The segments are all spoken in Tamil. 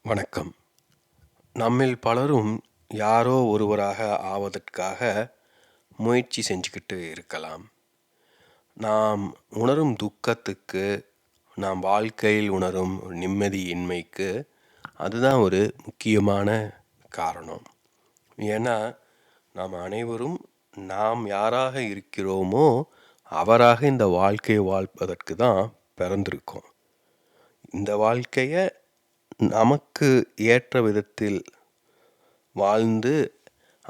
வணக்கம். நம்மில் பலரும் யாரோ ஒருவராக ஆவதற்காக முயற்சி செஞ்சுக்கிட்டு இருக்கலாம். நாம் உணரும் துக்கத்துக்கு, நாம் வாழ்க்கையில் உணரும் நிம்மதியின்மைக்கு அதுதான் ஒரு முக்கியமான காரணம். ஏன்னா, நாம் அனைவரும் நாம் யாராக இருக்கிறோமோ அவராக இந்த வாழ்க்கையை வாழ்வதற்கு தான் பிறந்திருக்கோம். இந்த வாழ்க்கையை நமக்கு ஏற்ற விதத்தில் வாழ்ந்து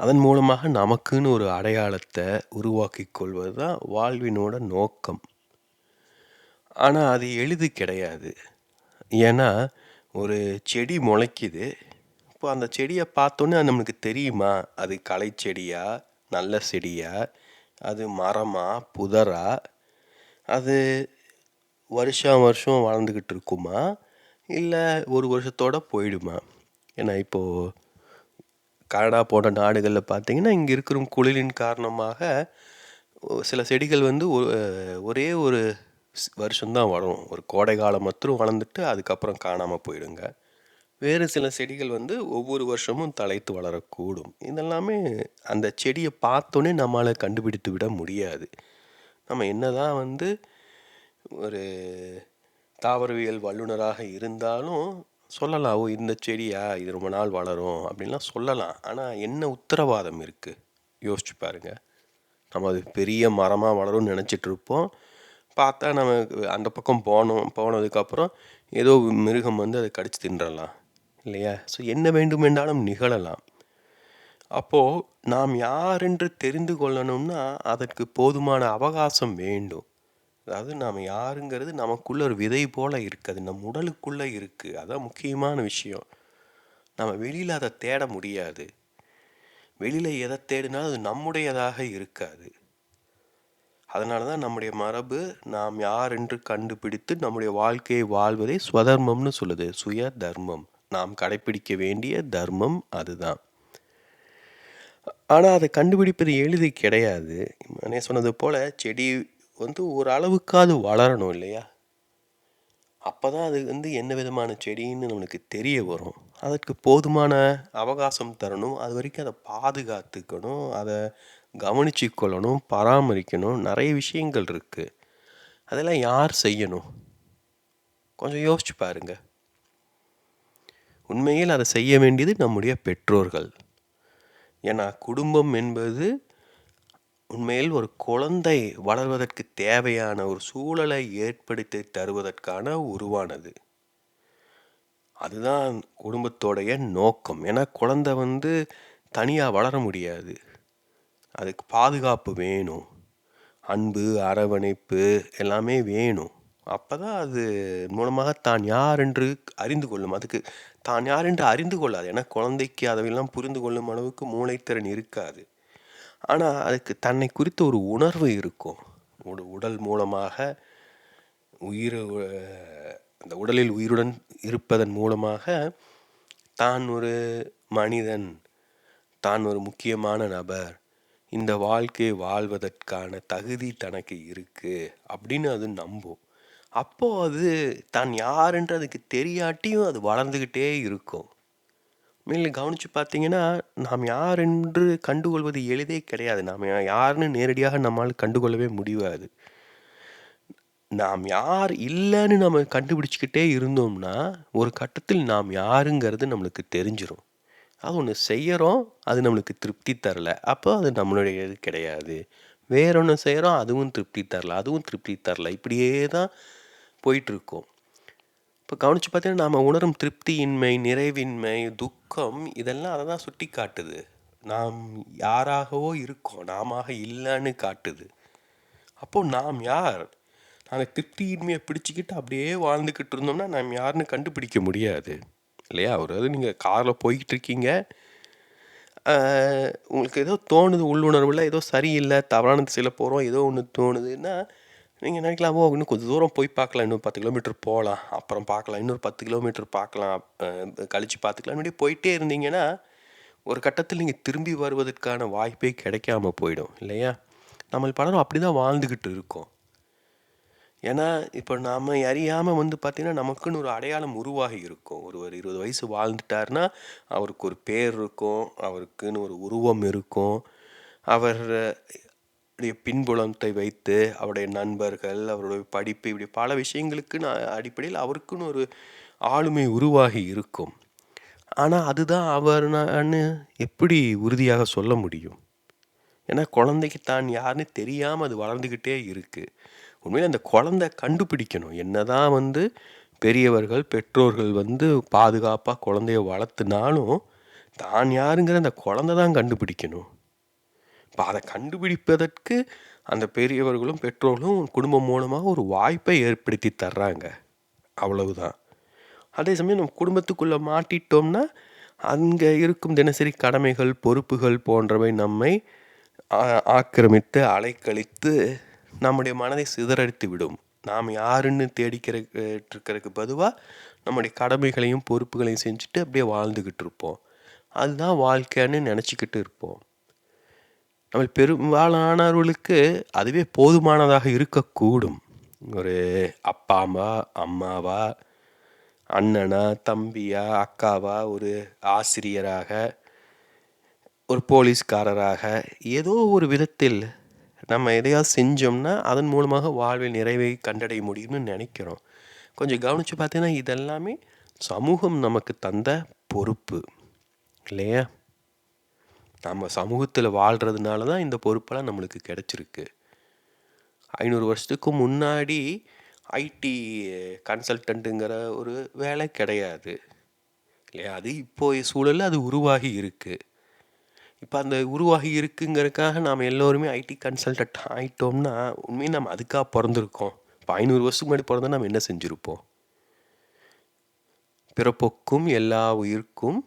அதன் மூலமாக நமக்குன்னு ஒரு அடையாளத்தை உருவாக்கி கொள்வது தான் வாழ்வினோட நோக்கம். ஆனால் அது எளிது கிடையாது. ஏன்னா ஒரு செடி முளைக்குது. இப்போ அந்த செடியை பார்த்தோன்னே அது நம்மளுக்கு தெரியுமா அது களை செடியா, நல்ல செடியா, அது மரமா, புதரா, அது வருஷம் வருஷம் வளர்ந்துக்கிட்டு இருக்குமா, இல்லை ஒரு வருஷத்தோடு போயிடுமா? ஏன்னா இப்போது கனடா போன்ற நாடுகளில் பார்த்திங்கன்னா, இங்கே இருக்கிற குளிரின் காரணமாக சில செடிகள் வந்து ஒரே ஒரு வருஷம்தான் வரும். ஒரு கோடை காலம் மட்டும் வளர்ந்துட்டு அதுக்கப்புறம் காணாமல் போயிடுங்க. வேறு சில செடிகள் வந்து ஒவ்வொரு வருஷமும் தழைத்து வளரக்கூடும். இதெல்லாமே அந்த செடியை பார்த்தோன்னே நம்மளால் கண்டுபிடித்து விட முடியாது. நம்ம என்னதான் வந்து ஒரு தாவரவியல் வல்லுநராக இருந்தாலும் சொல்லலாம், ஓ இந்த செடியா இது ரொம்ப நாள் வளரும் அப்படின்லாம் சொல்லலாம். ஆனால் என்ன உத்தரவாதம் இருக்குது? யோசிச்சு பாருங்கள். நம்ம அது பெரிய மரமாக வளரும்னு நினச்சிட்ருப்போம். பார்த்தா நம்ம அந்த பக்கம் போனதுக்கப்புறம் ஏதோ மிருகம் வந்து அதை கடிச்சு தின்றலாம் இல்லையா? ஸோ என்ன வேண்டுமென்றாலும் நிகழலாம். அப்போது நாம் யார் என்று தெரிந்து கொள்ளணும்னா அதற்கு போதுமான அவகாசம் வேண்டும். அதாவது நாம் யாருங்கிறது நமக்குள்ளே ஒரு விதை போல் இருக்குது. அது நம் உடலுக்குள்ளே இருக்குது. அதான் முக்கியமான விஷயம். நம்ம வெளியில் அதை தேட முடியாது. வெளியில் எதை தேடினாலும் அது நம்முடையதாக இருக்காது. அதனால தான் நம்முடைய மரபு நாம் யார் என்று கண்டுபிடித்து நம்முடைய வாழ்க்கையை வாழ்வதை ஸ்வதர்மம்னு சொல்லுது. சுய தர்மம், நாம் கடைப்பிடிக்க வேண்டிய தர்மம் அதுதான். ஆனால் அதை கண்டுபிடிப்பது எளிது கிடையாது. நானே சொன்னது போல் செடி வந்து ஒரு அளவுக்காவது வளரணும் இல்லையா? அப்போ தான் அது வந்து என்ன விதமான செடின்னு நம்மளுக்கு தெரிய வரும். அதற்கு போதுமான அவகாசம் தரணும். அது வரைக்கும் அதை பாதுகாத்துக்கணும், அதை கவனித்து கொள்ளணும், பராமரிக்கணும். நிறைய விஷயங்கள் இருக்குது. அதெல்லாம் யார் செய்யணும்? கொஞ்சம் யோசிச்சு பாருங்கள். உண்மையில் அதை செய்ய வேண்டியது நம்முடைய பெற்றோர்கள். ஏன்னா குடும்பம் என்பது உண்மையில் ஒரு குழந்தை வளர்வதற்கு தேவையான ஒரு சூழலை ஏற்படுத்தி தருவதற்கான உருவானது. அதுதான் குடும்பத்தோடைய நோக்கம். ஏன்னா குழந்தை வந்து தனியாக வளர முடியாது. அதுக்கு பாதுகாப்பு வேணும், அன்பு, அரவணைப்பு எல்லாமே வேணும். அப்போ தான் அது மூலமாக தான் யார் என்று அறிந்து கொள்ளும். அதுக்கு தான் யார் என்று அறிந்து கொள்ளாது. ஏன்னா குழந்தைக்கு அதையெல்லாம் புரிந்து கொள்ளும் அளவுக்கு மூளைத்திறன் இருக்காது. ஆனால் அதுக்கு தன்னை குறித்த ஒரு உணர்வு இருக்கும். உடல் மூலமாக அந்த உடலில் உயிருடன் இருப்பதன் மூலமாக தான் ஒரு மனிதன், தான் ஒரு முக்கியமான நபர், இந்த வாழ்க்கையை வாழ்வதற்கான தகுதி தனக்கு இருக்குது அப்படின்னு அது நம்பும். அப்போது அது தான் யாருன்ற அதுக்கு தெரியாட்டியும் அது வளர்ந்துக்கிட்டே இருக்கும். மேலும் கவனித்து பார்த்தீங்கன்னா, நாம் யார் என்று கண்டுகொள்வது எளிதே கிடையாது. நாம் யாருன்னு நேரடியாக நம்மால் கண்டுகொள்ளவே முடியாது. நாம் யார் இல்லைன்னு நம்ம கண்டுபிடிச்சிக்கிட்டே இருந்தோம்னா ஒரு கட்டத்தில் நாம் யாருங்கிறது நம்மளுக்கு தெரிஞ்சிடும். அது ஒன்று செய்கிறோம், அது நம்மளுக்கு திருப்தி தரல, அப்போ அது நம்மளுடைய இது கிடையாது. வேற ஒன்று செய்கிறோம், அதுவும் திருப்தி தரல, அதுவும் திருப்தி தரல, இப்படியே தான் போயிட்டுருக்கோம். இப்போ கவனித்து பார்த்தீங்கன்னா நாம் உணரும் திருப்தியின்மை, நிறைவின்மை, துக்கம் இதெல்லாம் அதை தான் சுட்டி காட்டுது. நாம் யாராகவோ இருக்கோம், நாம இல்லைன்னு காட்டுது. அப்போது நாம் யார்? நாங்கள் திருப்தியின்மையை பிடிச்சிக்கிட்டு அப்படியே வாழ்ந்துக்கிட்டு இருந்தோம்னா நாம் யாருன்னு கண்டுபிடிக்க முடியாது இல்லையா? அது நீங்கள் காரில் போய்கிட்டு இருக்கீங்க, உங்களுக்கு ஏதோ தோணுது, உள்ளுணர்வில் ஏதோ சரியில்லை, தவறான திசையில் போகிறோம், ஏதோ ஒன்று தோணுதுன்னா நீங்கள் நினைக்கலாமோ இன்னும் கொஞ்சம் தூரம் போய் பார்க்கலாம், இன்னும் 10 கிலோமீட்டர் போகலாம், அப்புறம் பார்க்கலாம், இன்னொரு 10 கிலோமீட்டர் பார்க்கலாம், கழித்து பார்த்துக்கலாம், இப்படி போயிட்டே இருந்தீங்கன்னா ஒரு கட்டத்தில் நீங்கள் திரும்பி வருவதற்கான வாய்ப்பே கிடைக்காம போயிடும் இல்லையா? நம்ம பலரும் அப்படி தான் வாழ்ந்துக்கிட்டு இருக்கோம். ஏன்னா, இப்போ நாம அறியாம பார்த்தீங்கன்னா, நமக்குன்னு ஒரு அடையாளம் உருவாகி இருக்கும். ஒருவர் 20 வயசு வாழ்ந்துட்டாருன்னா, அவருக்கு ஒரு பேர் இருக்கும். அவருக்குன்னு ஒரு உருவம் இருக்கும். அவர் பின்புலத்தை வைத்து, அவருடைய நண்பர்கள், அவருடைய படிப்பு இப்படி பல விஷயங்களுக்குன்னு அடிப்படையில் அவருக்குன்னு ஒரு ஆளுமை உருவாகி இருக்கும். ஆனா, அதுதான் அவர்னான்னு எப்படி உறுதியாக சொல்ல முடியும்? ஏன்னா, குழந்தைக்கு தான் யாருன்னு தெரியாம அது வளர்ந்துக்கிட்டே இருக்கு. உண்மையிலே அந்த குழந்தை கண்டுபிடிக்கணும். என்னதான் பெரியவர்கள், பெற்றோர்கள் பாதுகாப்பா குழந்தைய வளர்த்துனாலும், தான் யாருங்கிற அந்த குழந்தை தான் கண்டுபிடிக்கணும். இப்ப அத கண்டுபிடிப்பதற்கு அந்த பெரியவர்களும், பெற்றோர்களும் குடும்பம் மூலமா ஒரு வாய்ப்பை ஏற்படுத்தி தர்றாங்க. அவ்வளவுதான். அதே சமயம் நம்ம குடும்பத்துக்குள்ள மாட்டிட்டோம்னா, அங்க இருக்கும் தினசரி கடமைகள், பொறுப்புகள் போன்றவை நம்மை ஆக்கிரமித்து, அலைக்கழித்து, நம்முடைய மனதை சிதறடித்து விடும். நாம் யாருன்னு இருக்கிறதுக்கு பதுவா, நம்முடைய கடமைகளையும், பொறுப்புகளையும் செஞ்சுட்டு அப்படியே வாழ்ந்துகிட்டு இருப்போம். அதுதான் வாழ்க்கைன்னு நினச்சிக்கிட்டு இருப்போம். நம்ம பெரும்பாலானவர்களுக்கு அதுவே போதுமானதாக இருக்கக்கூடும். ஒரு அப்பா, அம்மாவா, அண்ணனா, தம்பியா, அக்காவா, ஒரு ஆசிரியராக, ஒரு போலீஸ்காரராக, ஏதோ ஒரு விதத்தில் நம்ம எதையாவது செஞ்சோம்னா, அதன் மூலமாக வாழ்வில் நிறைவை கண்டடைய முடியும்னு நினைக்கிறோம். கொஞ்சம் கவனித்து பார்த்தீங்கன்னா, இதெல்லாமே சமூகம் நமக்கு தந்த பொறுப்பு இல்லையா? நம்ம சமூகத்தில் வாழ்கிறதுனால தான் இந்த பொறுப்பெல்லாம் நம்மளுக்கு கிடைச்சிருக்கு. 500 வருஷத்துக்கு முன்னாடி ஐடி கன்சல்டண்ட்டுங்கிற ஒரு வேலை கிடையாது இல்லையா? அது இப்போதைய சூழலில் அது உருவாகி இருக்குது. இப்போ அந்த உருவாகி இருக்குங்கிறதுக்காக நாம் எல்லோருமே ஐடி கன்சல்டன்ட் ஆகிட்டோம்னா, உண்மையும் நம்ம அதுக்காக பிறந்திருக்கோம். இப்போ 500 வருஷத்துக்கு முன்னாடி பிறந்தா நம்ம என்ன செஞ்சுருப்போம்? பிறப்பொக்கும் எல்லா உயிர்க்கும்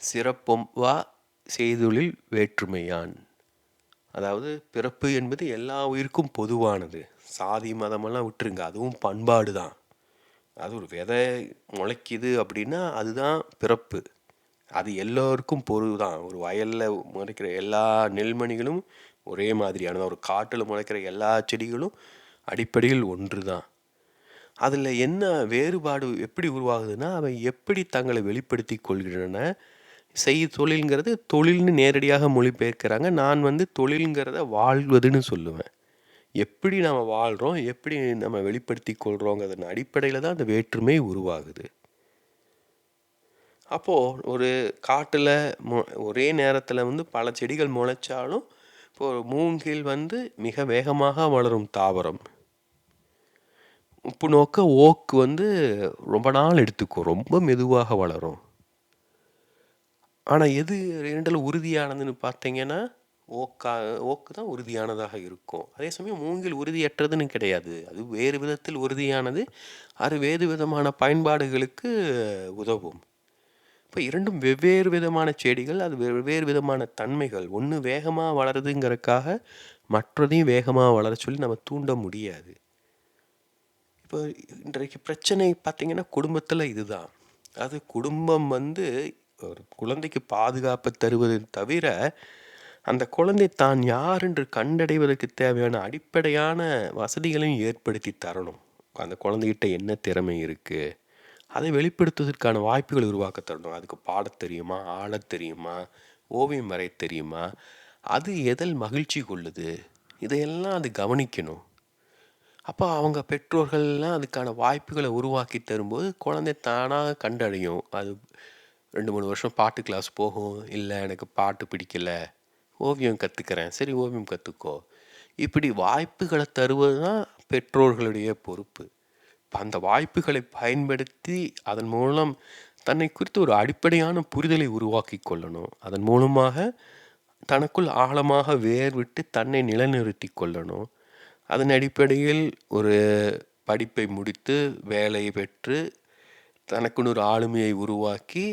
சிறப்பும் வா செய்தொழில் வேற்றுமையான். அதாவது பிறப்பு என்பது எல்லா உயிருக்கும் பொதுவானது. சாதி மதமெல்லாம் விட்டுருங்க, அதுவும் பண்பாடு தான். அது ஒரு விதை முளைக்குது அப்படின்னா அதுதான் பிறப்பு. அது எல்லோருக்கும் தான். ஒரு வயலில் முளைக்கிற எல்லா நெல்மணிகளும் ஒரே மாதிரியானது. ஒரு காட்டில் முளைக்கிற எல்லா செடிகளும் அடிப்படையில் ஒன்று தான். அதில் என்ன வேறுபாடு எப்படி உருவாகுதுன்னா, அவை எப்படி தங்களை வெளிப்படுத்தி கொள்கின்றன. தொழில்ங்கிறது தொழில்னு நேரடியாக மொழிபெயர்க்கிறாங்க. நான் தொழில்ங்கிறத வாழ்வதுன்னு சொல்லுவேன். எப்படி நம்ம வாழ்கிறோம், எப்படி நம்ம வெளிப்படுத்தி கொள்கிறோங்கிறதன் அடிப்படையில் தான் அந்த வேற்றுமை உருவாகுது. அப்போது ஒரு காட்டில் ஒரே நேரத்தில் பல செடிகள் முளைச்சாலும், இப்போது மூங்கில் மிக வேகமாக வளரும் தாவரம். உப்பு நோக்க ஓக்கு ரொம்ப நாள் எடுத்துக்கும், ரொம்ப மெதுவாக வளரும். ஆனால் எது ரெண்டில் உறுதியானதுன்னு பார்த்தீங்கன்னா, ஓக்கு தான் உறுதியானதாக இருக்கும். அதே சமயம் மூங்கில் உறுதியற்றதுன்னு கிடையாது. அது வேறு விதத்தில் உறுதியானது. அது வேறு விதமான பயன்பாடுகளுக்கு உதவும். இப்போ இரண்டும் வெவ்வேறு விதமான செடிகள், அது வெவ்வேறு விதமான தன்மைகள். ஒன்று வேகமாக வளருதுங்கிறதுக்காக மற்றதையும் வேகமாக வளர சொல்லி நம்ம தூண்ட முடியாது. இப்போ இன்றைக்கு பிரச்சனை பார்த்திங்கன்னா குடும்பத்தில் இதுதான். அது குடும்பம் ஒரு குழந்தைக்கு பாதுகாப்பு தருவதை தவிர, அந்த குழந்தை தான் யார் என்று கண்டடைவதற்கு தேவையான அடிப்படையான வசதிகளையும் ஏற்படுத்தி தரணும். அந்த குழந்தைகிட்ட என்ன திறமை இருக்குது, அதை வெளிப்படுத்துவதற்கான வாய்ப்புகள் உருவாக்க தரணும். அதுக்கு பாடத் தெரியுமா, ஆடத் தெரியுமா, ஓவியம் வரைய தெரியுமா, அது எதில் மகிழ்ச்சி கொள்ளுது, இதையெல்லாம் அது கவனிக்கணும். அப்போ அவங்க பெற்றோர்கள்லாம் அதுக்கான வாய்ப்புகளை உருவாக்கி தரும்போது குழந்தை தானாக கண்டடையும். அது 2-3 வருஷம் பாட்டு கிளாஸ் போகும். இல்லை எனக்கு பாட்டு பிடிக்கல, ஓவியம் கற்றுக்கிறேன், சரி ஓவியம் கற்றுக்கோ. இப்படி வாய்ப்புகளை தருவது தான் பெற்றோர்களுடைய பொறுப்பு. அந்த வாய்ப்புகளை பயன்படுத்தி அதன் மூலம் தன்னை குறித்து ஒரு அடிப்படையான புரிதலை உருவாக்கி கொள்ளணும். அதன் மூலமாக தனக்குள் ஆழமாக வேர் விட்டு தன்னை நிலைநிறுத்தி கொள்ளணும். அதன் அடிப்படையில் ஒரு படிப்பை முடித்து வேலை பெற்று தனக்குன்னு ஒரு ஆளுமையை உருவாக்கி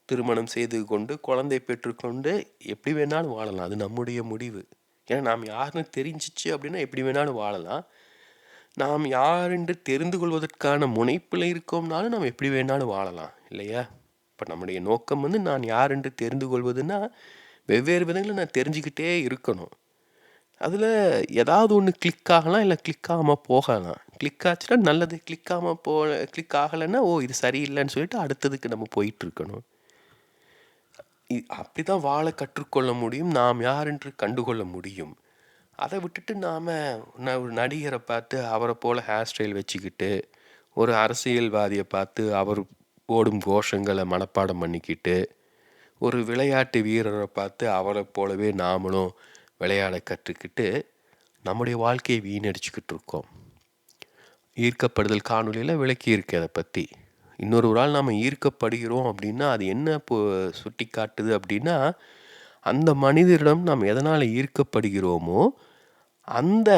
திருமணம் செய்து கொண்டு குழந்தை பெற்றுக்கொண்டு எப்படி வேணாலும் வாழலாம். அது நம்முடைய முடிவு. ஏன்னா நாம் யாருன்னு தெரிஞ்சிச்சு அப்படின்னா எப்படி வேணாலும் வாழலாம். நாம் யார் என்று தெரிந்து கொள்வதற்கான முனைப்பில் இருக்கோம்னாலும் நாம் எப்படி வேணாலும் வாழலாம் இல்லையா? இப்போ நம்முடைய நோக்கம் நான் யார் என்று தெரிந்து கொள்வதுன்னா, வெவ்வேறு விதங்களில் நான் தெரிஞ்சுக்கிட்டே இருக்கணும். அதில் ஏதாவது ஒன்று கிளிக் ஆகலாம், இல்லை கிளிக் ஆகாமல் போகலாம். கிளிக் ஆச்சுன்னா நல்லது, கிளிக் ஆகலைன்னா இது சரியில்லைன்னு சொல்லிட்டு அடுத்ததுக்கு நம்ம போயிட்டுருக்கணும். அப்படி தான் வாழ கற்றுக்கொள்ள முடியும், நாம் யார் என்று கண்டுகொள்ள முடியும். அதை விட்டுட்டு ஒரு நடிகரை பார்த்து அவரை போல் ஹேர் ஸ்டைல் வச்சுக்கிட்டு, ஒரு அரசியல்வாதியை பார்த்து அவர் போடும் கோஷங்களை மனப்பாடம் பண்ணிக்கிட்டு, ஒரு விளையாட்டு வீரரை பார்த்து அவரை போலவே நாமளும் விளையாட கற்றுக்கிட்டு நம்முடைய வாழ்க்கையை வீணடிச்சுக்கிட்டு இருக்கோம். ஈர்க்கப்படுதல் காணொலியில் விளக்கியிருக்கு அதை பற்றி. இன்னொரு நாள் நாம் ஈர்க்கப்படுகிறோம் அப்படின்னா அது என்ன சுட்டி காட்டுது அப்படின்னா, அந்த மனிதரிடம் நாம் எதனால் ஈர்க்கப்படுகிறோமோ அந்த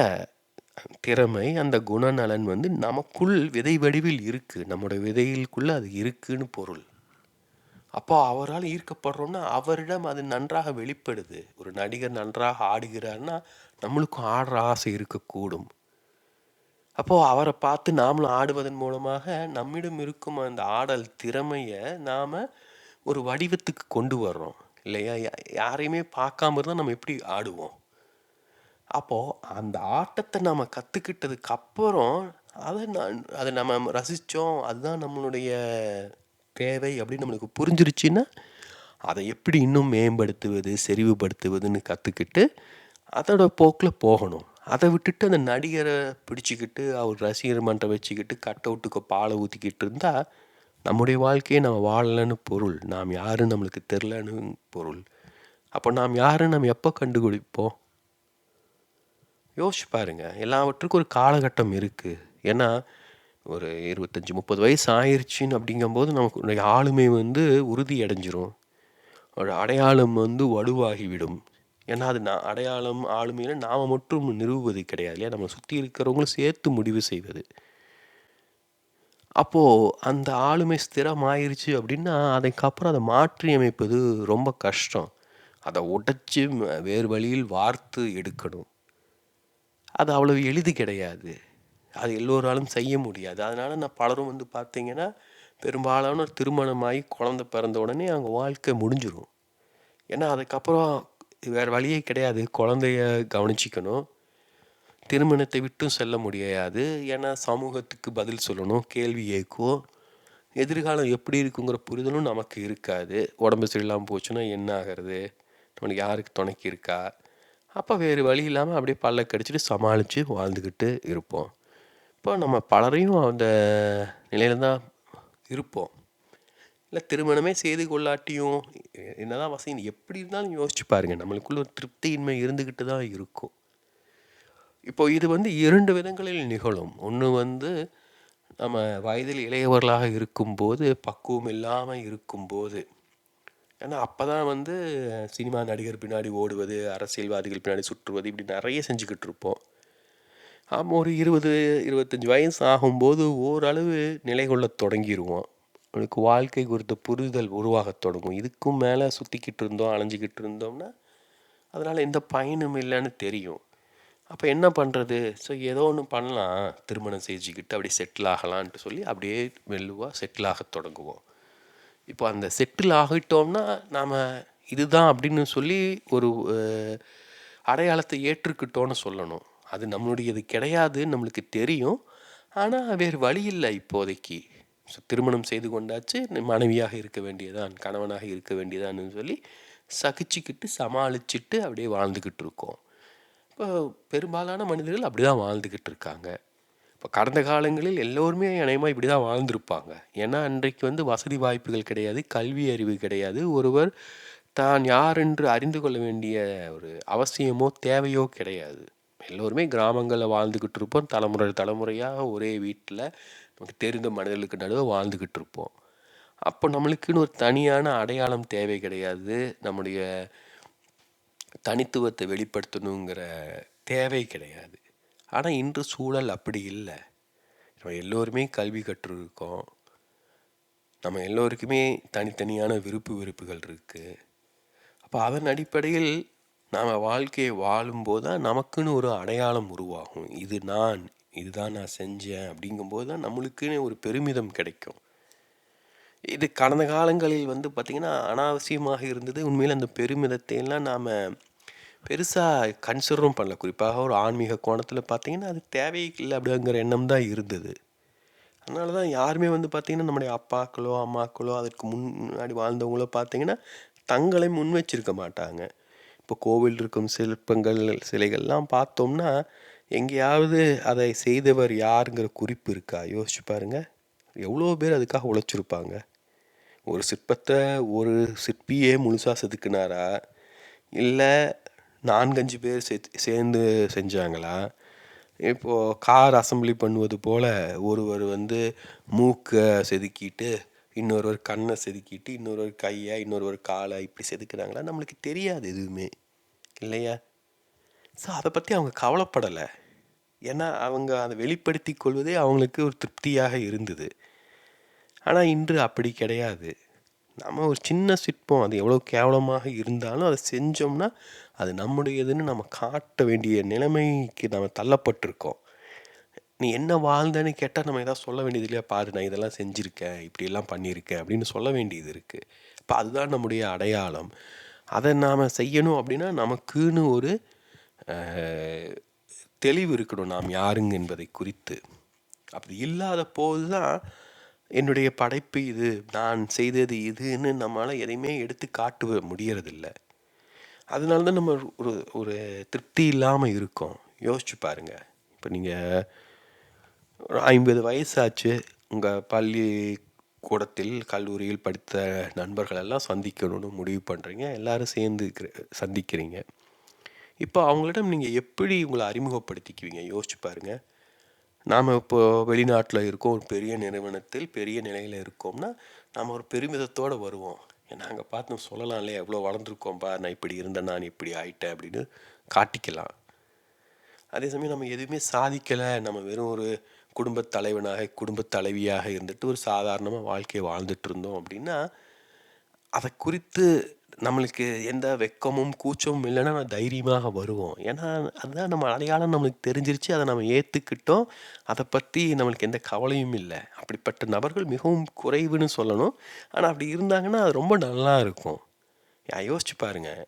திறமை, அந்த குணநலன் நமக்குள் விதை வடிவில் இருக்குது. நம்முடைய விதைகளுக்குள்ளே அது இருக்குன்னு பொருள். அப்போ அவரால் ஈர்க்கப்படுறோம்னா அவரிடம் அது நன்றாக வெளிப்படுது. ஒரு நடிகர் நன்றாக ஆடுகிறார்னா நம்மளுக்கும் ஆடுற ஆசை இருக்கக்கூடும். அப்போது அவரை பார்த்து நாமளும் ஆடுவதன் மூலமாக நம்மிடம் இருக்கும் அந்த ஆடல் திறமையை நாம் ஒரு வடிவத்துக்கு கொண்டு வர்றோம் இல்லையா? யாரையுமே பார்க்காம இருந்தால் நம்ம எப்படி ஆடுவோம்? அப்போது அந்த ஆட்டத்தை நாம் கற்றுக்கிட்டதுக்கு அப்புறம் அதை நம்ம ரசித்தோம், அதுதான் நம்மளுடைய தேவை அப்படின்னு நம்மளுக்கு புரிஞ்சிருச்சுன்னா அதை எப்படி இன்னும் மேம்படுத்துவது, செறிவுபடுத்துவதுன்னு கற்றுக்கிட்டு அதோட போக்கில் போகணும். அதை விட்டுட்டு அந்த நடிகரை பிடிச்சிக்கிட்டு அவர் ரசிகர் மன்றம் வச்சுக்கிட்டு கட் அவுட்டுக்கு பாலை ஊற்றிக்கிட்டு இருந்தால் நம்முடைய வாழ்க்கையை நம்ம வாழலைன்னு பொருள். நாம் யாருன்னு நம்மளுக்கு தெரிலன்னு பொருள். அப்போ நாம் யாருன்னு நம்ம எப்போ கண்டுபிடிப்போம்? யோசிச்சு பாருங்க. எல்லாவற்றுக்கும் ஒரு காலகட்டம் இருக்குது. ஏன்னா ஒரு 25-30 வயசு ஆயிடுச்சின்னு அப்படிங்கும்போது நமக்கு ஆளுமை உறுதி அடைஞ்சிரும். ஒரு அடையாளம் வலுவாகிவிடும். ஏன்னா அது அடையாளம் ஆளுமையில் நாம் மட்டும் நிறுவுவது கிடையாது இல்லையா? நம்ம சுற்றி இருக்கிறவங்களும் சேர்த்து முடிவு செய்வது. அப்போது அந்த ஆளுமை ஸ்திரமாயிருச்சு அப்படின்னா அதுக்கப்புறம் அதை மாற்றி அமைப்பது ரொம்ப கஷ்டம். அதை உடைச்சி வேறு வழியில் வார்த்து எடுக்கணும். அது அவ்வளவு எளிது கிடையாது. அது எல்லோராலும் செய்ய முடியாது. அதனால் நான் பலரும் பார்த்தீங்கன்னா பெரும்பாலான திருமணமாகி குழந்தை பிறந்த உடனே அவங்க வாழ்க்கை முடிஞ்சிடும். ஏன்னா அதுக்கப்புறம் வேறு வழியே கிடையாது. குழந்தைய கவனிச்சிக்கணும், திருமணத்தை விட்டும் செல்ல முடியாது. ஏன்னா சமூகத்துக்கு பதில் சொல்லணும், கேள்வி கேட்கும், எதிர்காலம் எப்படி இருக்குங்கிற புரிதலும் நமக்கு இருக்காது. உடம்பு சரியில்லாமல் போச்சுன்னா என்ன ஆகிறது, நம்மளுக்கு யாருக்கு துணைக்கு இருக்கா? அப்போ வேறு வழி இல்லாமல் அப்படியே பல்ல கடிச்சிட்டு சமாளித்து வாழ்ந்துக்கிட்டு இருப்போம். இப்போ நம்ம பலரையும் அந்த நிலையில் தான் இருப்போம். இல்லை திருமணமே செய்து கொள்ளாட்டியும் என்னதான் வசதி எப்படி இருந்தாலும் யோசிச்சு பாருங்கள், நம்மளுக்குள்ள ஒரு திருப்தியின்மை இருந்துக்கிட்டு தான் இருக்கும். இப்போ இது 2 விதங்களில் நிகழும். ஒன்று நம்ம வயதில் இளையவர்களாக இருக்கும்போது, பக்குவம் இல்லாமல் இருக்கும்போது. ஏன்னா அப்போ தான் சினிமா நடிகர் பின்னாடி ஓடுவது, அரசியல்வாதிகள் பின்னாடி சுற்றுவது, இப்படி நிறைய செஞ்சுக்கிட்டு இருப்போம். ஆமாம், ஒரு 20-25 வயசு ஆகும்போது ஓரளவு நிலை கொள்ள தொடங்கிடுவோம். அவனுக்கு வாழ்க்கை குறித்த புரிதல் உருவாகத் தொடங்கும். இதுக்கும் மேலே சுற்றிக்கிட்டு இருந்தோம், அலைஞ்சிக்கிட்டு இருந்தோம்னா அதனால் எந்த பயனும் இல்லைன்னு தெரியும். அப்போ என்ன பண்ணுறது? ஸோ ஏதோ ஒன்று பண்ணலாம், திருமணம் செஞ்சுக்கிட்டு அப்படியே செட்டில் ஆகலான்ட்டு சொல்லி அப்படியே மெல்லுவாக செட்டில் ஆக தொடங்குவோம். இப்போ அந்த செட்டில் ஆகிட்டோம்னா நாம் இதுதான் அப்படின்னு சொல்லி ஒரு அடையாளத்தை ஏற்றுக்கிட்டோன்னு சொல்லணும். அது நம்மளுடையது கிடையாது, நம்மளுக்கு தெரியும். ஆனால் வேறு வழி இல்லை இப்போதைக்கு. ஸோ திருமணம் செய்து கொண்டாச்சு, மனைவியாக இருக்க வேண்டியதான், கணவனாக இருக்க வேண்டியதான்னு சொல்லி சகிச்சுக்கிட்டு சமாளிச்சுட்டு அப்படியே வாழ்ந்துக்கிட்டு இருக்கோம். இப்போ பெரும்பாலான மனிதர்கள் அப்படி தான் வாழ்ந்துக்கிட்டு இருக்காங்க. இப்போ கடந்த காலங்களில் எல்லோருமே அநேகமாக இப்படி தான் வாழ்ந்திருப்பாங்க. ஏன்னா அன்றைக்கு வசதி வாய்ப்புகள் கிடையாது, கல்வி அறிவு கிடையாது, ஒருவர் தான் யார் என்று அறிந்து கொள்ள வேண்டிய ஒரு அவசியமோ தேவையோ கிடையாது. எல்லோருமே கிராமங்களில் வாழ்ந்துக்கிட்டு இருப்போம். தலைமுறையாக ஒரே வீட்டில் நமக்கு தெரிந்த மனிதர்களுக்கு நடுவே வாழ்ந்துக்கிட்டு இருப்போம். அப்போ நம்மளுக்குன்னு ஒரு தனியான அடையாளம் தேவை கிடையாது, நம்முடைய தனித்துவத்தை வெளிப்படுத்தணுங்கிற தேவை கிடையாது. ஆனால் இன்று சூழல் அப்படி இல்லை. நம்ம எல்லோருமே கல்வி கற்றுருக்கோம். நம்ம எல்லோருக்குமே தனித்தனியான வெறுப்புகள் இருக்குது. அப்போ அதன் அடிப்படையில் நாம் வாழ்க்கையை வாழும்போது தான் நமக்குன்னு ஒரு அடையாளம் உருவாகும். இதுதான் நான் செஞ்சேன் அப்படிங்கும்போது தான் நம்மளுக்குன்னு ஒரு பெருமிதம் கிடைக்கும். இது கடந்த காலங்களில் பார்த்திங்கன்னா அனாவசியமாக இருந்தது. உண்மையில் அந்த பெருமிதத்தை எல்லாம் நாம் பெருசாக கன்சிடரும் பண்ணல. குறிப்பாக ஒரு ஆன்மீக கோணத்தில் பார்த்தீங்கன்னா அது தேவையில்லை அப்படிங்கிற எண்ணம் தான் இருந்தது. அதனால தான் யாருமே வந்து பார்த்திங்கன்னா நம்முடைய அப்பாக்களோ அம்மாக்களோ அதற்கு முன்னாடி வாழ்ந்தவங்களோ பார்த்திங்கன்னா தங்களை முன் வச்சிருக்க மாட்டாங்க. இப்போ கோவில் இருக்கும் சிற்பங்கள் சிலைகள்லாம் பார்த்தோம்னா எங்கேயாவது அதை செய்தவர் யாருங்கிற குறிப்பு இருக்கா? யோசிச்சு பாருங்க. எவ்வளோ பேர் அதுக்காக உழைச்சிருப்பாங்க. ஒரு சிற்பத்தை ஒரு சிற்பியே முழுசாக செதுக்குனாரா, இல்லை 4-5 பேர் சேர்ந்து செஞ்சாங்களா? இப்போது கார் அசம்பிளி பண்ணுவது போல் ஒருவர் வந்து மூக்கை செதுக்கிட்டு, இன்னொருவர் கண்ணை செதுக்கிட்டு, இன்னொருவர் கையை, இன்னொருவர் காலை இப்படி செதுக்குனாங்களா? நம்மளுக்கு தெரியாது எதுவுமே, இல்லையா? ஸோ அதை பற்றி அவங்க கவலைப்படலை. ஏன்னா அவங்க அதை வெளிப்படுத்தி கொள்வதே அவங்களுக்கு ஒரு திருப்தியாக இருந்தது. ஆனால் இன்று அப்படி கிடையாது. நம்ம ஒரு சின்ன சிற்பம் அது எவ்வளோ கேவலமாக இருந்தாலும் அதை செஞ்சோம்னா அது நம்முடையதுன்னு நம்ம காட்ட வேண்டிய நிலைமைக்கு நம்ம தள்ளப்பட்டிருக்கோம். நீ என்ன வாழ்ந்தன்னு கேட்டால் நம்ம எதாவது சொல்ல வேண்டியது இல்லையா? பாரு நான் இதெல்லாம் செஞ்சுருக்கேன், இப்படியெல்லாம் பண்ணியிருக்கேன் அப்படின்னு சொல்ல வேண்டியது இருக்குது. இப்போ அதுதான் நம்முடைய அடையாளம். அதை நாம் செய்யணும் அப்படின்னா நமக்குன்னு ஒரு தெளிவு இருக்கணும் நாம் யாருங்க என்பதை குறித்து. அப்படி இல்லாத போது தான் என்னுடைய படைப்பு இது, நான் செய்தது இதுன்னு நம்மளால் எதையுமே எடுத்து காட்ட முடியறதில்ல. அதனால தான் நம்ம ஒரு ஒரு திருப்தி இல்லாமல் இருக்கோம். யோசிச்சு பாருங்கள். இப்போ நீங்கள் ஒரு 50 வயசாச்சு, உங்கள் பள்ளி கூடத்தில் கல்லூரியில் படித்த நண்பர்களெல்லாம் சந்திக்கணும்னு முடிவு பண்ணுறீங்க. எல்லோரும் சேர்ந்து சந்திக்கிறீங்க. இப்போ அவங்களிடம் நீங்கள் எப்படி உங்களை அறிமுகப்படுத்திக்குவீங்க? யோசிச்சு பாருங்கள். நாம் இப்போது வெளிநாட்டில் இருக்கோம், ஒரு பெரிய நிறுவனத்தில் பெரிய நிலையில் இருக்கோம்னா நாம் ஒரு பெருமிதத்தோடு வருவோம். ஏன்னா அங்கே பார்த்து நம்ம சொல்லலாம் இல்லையா, எவ்வளோ வளர்ந்துருக்கோம்பா, நான் இப்படி இருந்தேன், நான் இப்படி ஆயிட்டேன் அப்படின்னு காட்டிக்கலாம். அதே சமயம் நம்ம எதுவுமே சாதிக்கலை, நம்ம வெறும் ஒரு குடும்பத் தலைவனாக குடும்பத் தலைவியாக இருந்துட்டு ஒரு சாதாரணமாக வாழ்க்கையை வாழ்ந்துட்டு இருந்தோம் அப்படின்னா அதை குறித்து நம்மளுக்கு எந்த வெட்கமும் கூச்சமும் இல்லைன்னா நான் தைரியமாக வருவோம். ஏன்னா அதுதான் நம்ம அடையாளம், நம்மளுக்கு தெரிஞ்சிருச்சு, அதை நம்ம ஏற்றுக்கிட்டோம். அதை பற்றி நம்மளுக்கு எந்த கவலையும் இல்லை. அப்படிப்பட்ட நபர்கள் மிகவும் குறைவுன்னு சொல்லணும். ஆனால் அப்படி இருந்தாங்கன்னா அது ரொம்ப நல்லா இருக்கும். யோசிச்சு பாருங்கள்.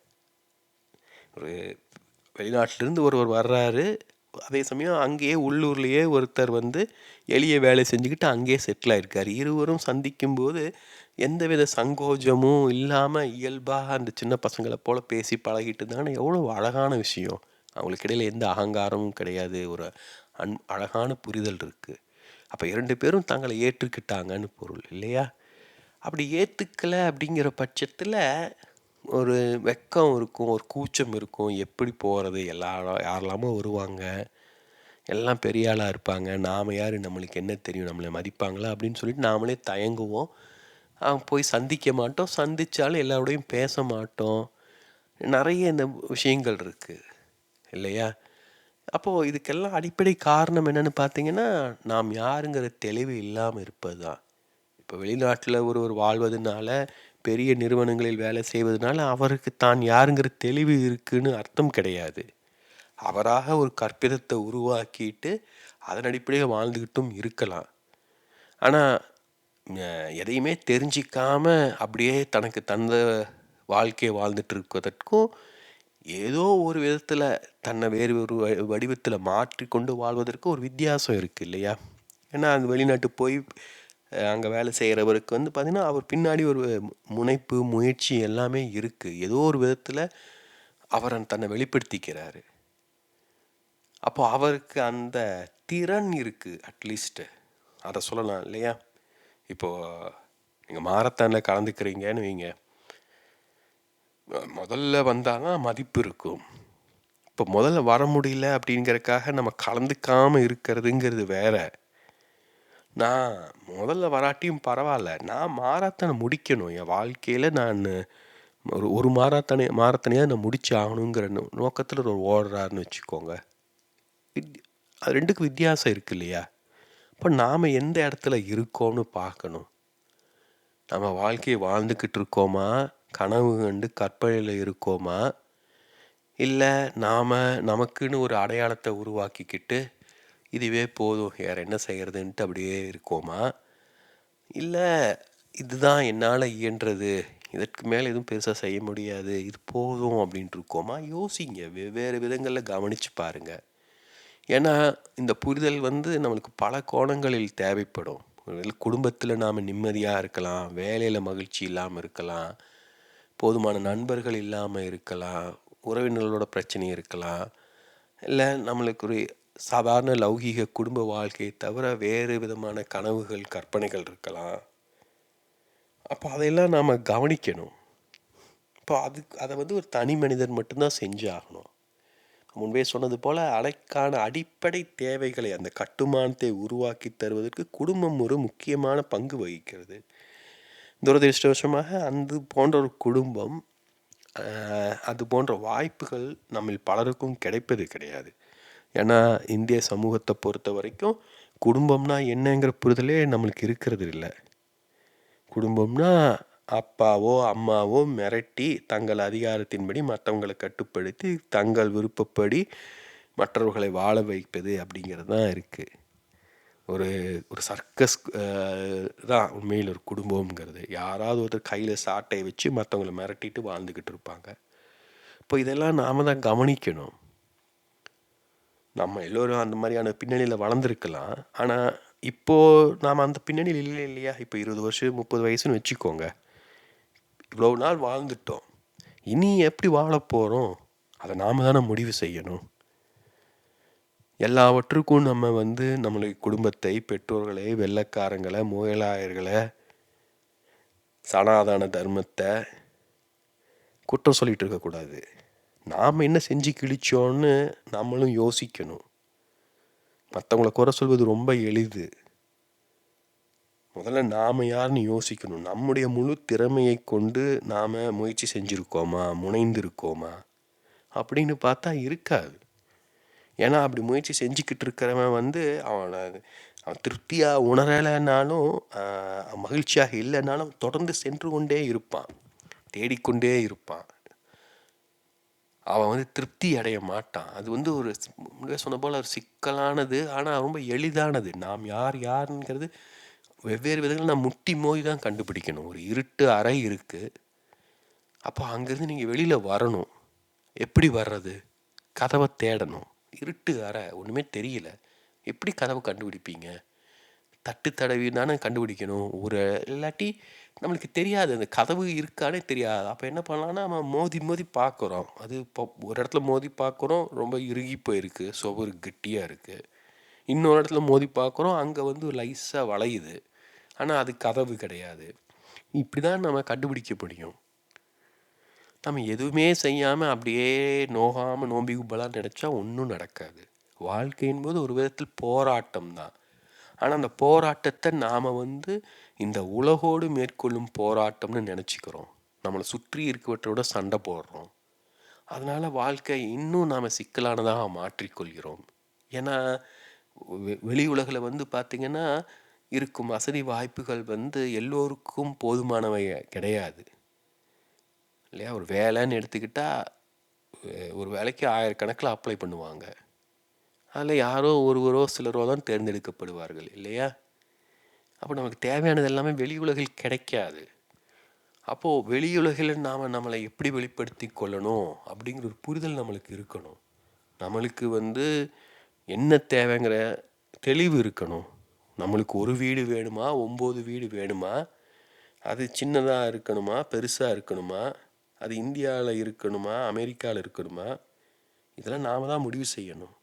ஒரு வெளிநாட்டிலேருந்து ஒருவர் வர்றாரு, அதே சமயம் அங்கேயே உள்ளூர்லேயே ஒருத்தர் வந்து எளிய வேலை செஞ்சுக்கிட்டு அங்கேயே செட்டில் ஆகிருக்கார். இருவரும் சந்திக்கும்போது எந்தவித சங்கோஜமும் இல்லாமல் இயல்பாக அந்த சின்ன பசங்களை போல் பேசி பழகிட்டு இருந்தாங்கன்னா எவ்வளோ அழகான விஷயம். அவங்களுக்கு இடையில் எந்த அகங்காரமும் கிடையாது, ஒரு அழகான புரிதல் இருக்குது. அப்போ 2 பேரும் தங்களை ஏற்றுக்கிட்டாங்கன்னு பொருள், இல்லையா? அப்படி ஏற்றுக்கலை அப்படிங்கிற பட்சத்தில் ஒரு வெக்கம் இருக்கும், ஒரு கூச்சம் இருக்கும். எப்படி போகிறது, யாரெல்லாமோ வருவாங்க, எல்லாம் பெரிய ஆளாக இருப்பாங்க, நாம் யார், நம்மளுக்கு என்ன தெரியும், நம்மளை மதிப்பாங்களா அப்படின்னு சொல்லிட்டு நாமளே தயங்குவோம். போய் சந்திக்க மாட்டோம், சந்தித்தாலும் எல்லாரோடையும் பேச மாட்டோம். நிறைய இந்த விஷயங்கள் இருக்குது, இல்லையா? அப்போது இதுக்கெல்லாம் அடிப்படை காரணம் என்னென்னு பார்த்தீங்கன்னா நாம் யாருங்கிற தெளிவு இல்லாமல் இருப்பது தான். இப்போ வெளிநாட்டில் ஒருவர் வாழ்வதனால, பெரிய நிறுவனங்களில் வேலை செய்வதனால அவருக்கு தான் யாருங்கிற தெளிவு இருக்குன்னு அர்த்தம் கிடையாது. அவராக ஒரு கற்பிதத்தை உருவாக்கிட்டு அதன் அடிப்படையில் வாழ்ந்துக்கிட்டும் இருக்கலாம். ஆனால் எதையுமே தெரிஞ்சிக்காம அப்படியே தனக்கு தந்த வாழ்க்கையை வாழ்ந்துட்டு இருக்கிறதற்கும் ஏதோ ஒரு விதத்தில் தன்னை வேறு ஒரு வடிவத்தில் மாற்றி கொண்டு வாழ்வதற்கு ஒரு வித்தியாசம் இருக்குது, இல்லையா? ஏன்னா அந்த வெளிநாட்டு போய் அங்கே வேலை செய்கிறவருக்கு வந்து பார்த்திங்கன்னா அவர் பின்னாடி ஒரு முனைப்பு முயற்சி எல்லாமே இருக்குது. ஏதோ ஒரு விதத்தில் அவர் தன்னை வெளிப்படுத்திக்கிறாரு. அப்போ அவருக்கு அந்த திறன் இருக்குது, அட்லீஸ்ட்டு அதை சொல்லலாம், இல்லையா? இப்போது நீங்கள் மாரத்தானில் கலந்துக்கிறீங்கன்னு வைங்க, முதல்ல வந்தால் தான் மதிப்பு இருக்கும். இப்போ முதல்ல வர முடியல அப்படிங்கிறதுக்காக நம்ம கலந்துக்காமல் இருக்கிறதுங்கிறது வேற. நான் முதல்ல வராட்டியும் பரவாயில்ல, நான் மாரத்தானை முடிக்கணும். என் வாழ்க்கையில் நான் ஒரு மாரத்தானையாக நான் முடிச்சு ஆகணுங்கிற நோக்கத்தில் ஒரு ஓடுறாருன்னு வச்சுக்கோங்க. அது ரெண்டுக்கும் வித்தியாசம் இருக்குது, இல்லையா? இப்போ நாம் எந்த இடத்துல இருக்கோம்னு பார்க்கணும். நம்ம வாழ்க்கையை வாழ்ந்துக்கிட்டு இருக்கோமா, கனவு கண்டு கற்பனையில் இருக்கோமா, இல்லை நாம் நமக்குன்னு ஒரு அடையாளத்தை உருவாக்கிக்கிட்டு இதுவே போதும் வேறு என்ன செய்கிறதுன்ட்டு அப்படியே இருக்கோமா, இல்லை இதுதான் என்னால் இயன்றது, இதற்கு மேலே எதுவும் பெருசாக செய்ய முடியாது, இது போதும் அப்படின்ட்டு இருக்கோமா? யோசிங்க, வெவ்வேறு விதங்களில் கவனித்து பாருங்கள். ஏன்னா இந்த புரிதல் நம்மளுக்கு பல கோணங்களில் தேவைப்படும். குடும்பத்தில் நாம் நிம்மதியாக இருக்கலாம், வேலையில் மகிழ்ச்சி இல்லாமல் இருக்கலாம், போதுமான நண்பர்கள் இல்லாமல் இருக்கலாம், உறவினர்களோட பிரச்சனை இருக்கலாம், இல்லை நம்மளுக்கு ஒரு சாதாரண லௌகீக குடும்ப வாழ்க்கையை தவிர வேறு விதமான கனவுகள் கற்பனைகள் இருக்கலாம். அப்போ அதையெல்லாம் நாம் கவனிக்கணும். இப்போ அதை ஒரு தனி மனிதன் மட்டும்தான் செஞ்சு ஆகணும். முன்பே சொன்னது போல் அதற்கான அடிப்படை தேவைகளை, அந்த கட்டுமானத்தை உருவாக்கி தருவதற்கு குடும்பம் ஒரு முக்கியமான பங்கு வகிக்கிறது. துரதிருஷ்டவசமாக அது போன்ற ஒரு குடும்பம், அது போன்ற வாய்ப்புகள் நம்மில் பலருக்கும் கிடைப்பது கிடையாது. ஏன்னா இந்திய சமூகத்தை பொறுத்த வரைக்கும் குடும்பம்னா என்னங்கிற புரிதலே நம்மளுக்கு இருக்கிறது இல்லை. குடும்பம்னா அப்பாவோ அம்மாவோ மிரட்டி தங்கள் அதிகாரத்தின்படி மற்றவங்களை கட்டுப்படுத்தி தங்கள் விருப்பப்படி மற்றவர்களை வாழ வைப்பது அப்படிங்கிறது தான் இருக்குது. ஒரு ஒரு சர்க்கஸ் தான் உண்மையில் ஒரு குடும்பங்கிறது. யாராவது ஒருத்தர் கையில் சாட்டையை வச்சு மற்றவங்களை மிரட்டிட்டு வாழ்ந்துக்கிட்டு இருப்பாங்க. இப்போ இதெல்லாம் நாம் தான் கவனிக்கணும். நம்ம எல்லோரும் அந்த மாதிரியான பின்னணியில் வளர்ந்துருக்கலாம். ஆனால் இப்போது நாம் அந்த பின்னணியில் இல்லை இல்லையா? இப்போ 20 வருஷம் 30 வயசுன்னு வச்சுக்கோங்க. இவ்வளோ நாள் வாழ்ந்துட்டோம், இனி எப்படி வாழ போகிறோம் அதை நாம் தானே முடிவு செய்யணும். எல்லாவற்றுக்கும் நம்ம நம்மளுடைய குடும்பத்தை, பெற்றோர்களை, வெள்ளைக்காரங்களை, முகலாயர்களை, சனாதன தர்மத்தை குற்றம் சொல்லிகிட்டு இருக்கக்கூடாது. நாம் என்ன செஞ்சு கிழிச்சோன்னு நம்மளும் யோசிக்கணும். மற்றவங்களை குறை சொல்வது ரொம்ப எளிது. முதல்ல நாம் யாருன்னு யோசிக்கணும். நம்முடைய முழு திறமையை கொண்டு நாம் முயற்சி செஞ்சுருக்கோமா, முனைந்திருக்கோமா அப்படின்னு பார்த்தா இருக்காது. ஏன்னா அப்படி முயற்சி செஞ்சுக்கிட்டு இருக்கிறவன் அவன் திருப்தியாக உணரலைனாலும், மகிழ்ச்சியாக இல்லைனாலும் தொடர்ந்து சென்று கொண்டே இருப்பான், தேடிக்கொண்டே இருப்பான். அவன் திருப்தி அடைய மாட்டான். அது ஒரு சொன்ன போல் ஒரு சிக்கலானது, ஆனால் ரொம்ப எளிதானது. நாம் யாருங்கிறது வெவ்வேறு விதங்கள் நான் முட்டி மோதி தான் கண்டுபிடிக்கணும். ஒரு இருட்டு அறை இருக்குது, அப்போ அங்கேருந்து நீங்கள் வெளியில் வரணும். எப்படி வர்றது? கதவை தேடணும். இருட்டு அறை, ஒன்றுமே தெரியல, எப்படி கதவை கண்டுபிடிப்பீங்க? தட்டு தடவி தானே கண்டுபிடிக்கணும். இல்லாட்டி நம்மளுக்கு தெரியாது, அந்த கதவு இருக்கானே தெரியாது. அப்போ என்ன பண்ணலான்னா, நம்ம மோதி மோதி பார்க்குறோம். அது இப்போ ஒரு இடத்துல மோதி பார்க்குறோம், ரொம்ப இறுகி போயிருக்கு, சுவர் கெட்டியாக இருக்குது. இன்னொரு இடத்துல மோதி பார்க்குறோம், அங்கே லைஸாக வளையுது, ஆனால் அது கதவு கிடையாது. இப்படி தான் நம்ம கண்டுபிடிக்க முடியும். நம்ம எதுவுமே செய்யாமல் அப்படியே நோகாமல் நோம்பி கும்பலாக நினச்சா ஒன்றும் நடக்காது. வாழ்க்கை என்பது ஒரு விதத்தில் போராட்டம் தான். ஆனால் அந்த போராட்டத்தை நாம் இந்த உலகோடு மேற்கொள்ளும் போராட்டம்னு நினச்சிக்கிறோம். நம்மளை சுற்றி இருக்கவற்றோட சண்டை போடுறோம். அதனால் வாழ்க்கை இன்னும் நாம் சிக்கலானதாக மாற்றிக்கொள்கிறோம். ஏன்னா வெளி உலகில் பார்த்திங்கன்னா இருக்கும் வசதி வாய்ப்புகள் எல்லோருக்கும் போதுமானவை கிடையாது இல்லையா? ஒரு வேலைன்னு எடுத்துக்கிட்டால் ஒரு வேலைக்கு 1000 கணக்கில் அப்ளை பண்ணுவாங்க. அதில் யாரோ ஒருவரோ சிலரோ தான் தேர்ந்தெடுக்கப்படுவார்கள் இல்லையா? அப்போ நமக்கு தேவையானது எல்லாமே வெளி உலகில் கிடைக்காது. அப்போது வெளியுலகில் நாம் நம்மளை எப்படி வெளிப்படுத்தி கொள்ளணும் அப்படிங்கிற ஒரு புரிதல் நம்மளுக்கு இருக்கணும். நம்மளுக்கு என்ன தேவைங்கிற தெளிவு இருக்கணும். நம்மளுக்கு ஒரு வீடு வேணுமா, 9 வீடு வேணுமா, அது சின்னதாக இருக்கணுமா, பெருசாக இருக்கணுமா, அது இந்தியாவில் இருக்கணுமா, அமெரிக்காவில் இருக்கணுமா, இதெல்லாம் நாம் தான் முடிவு செய்யணும்.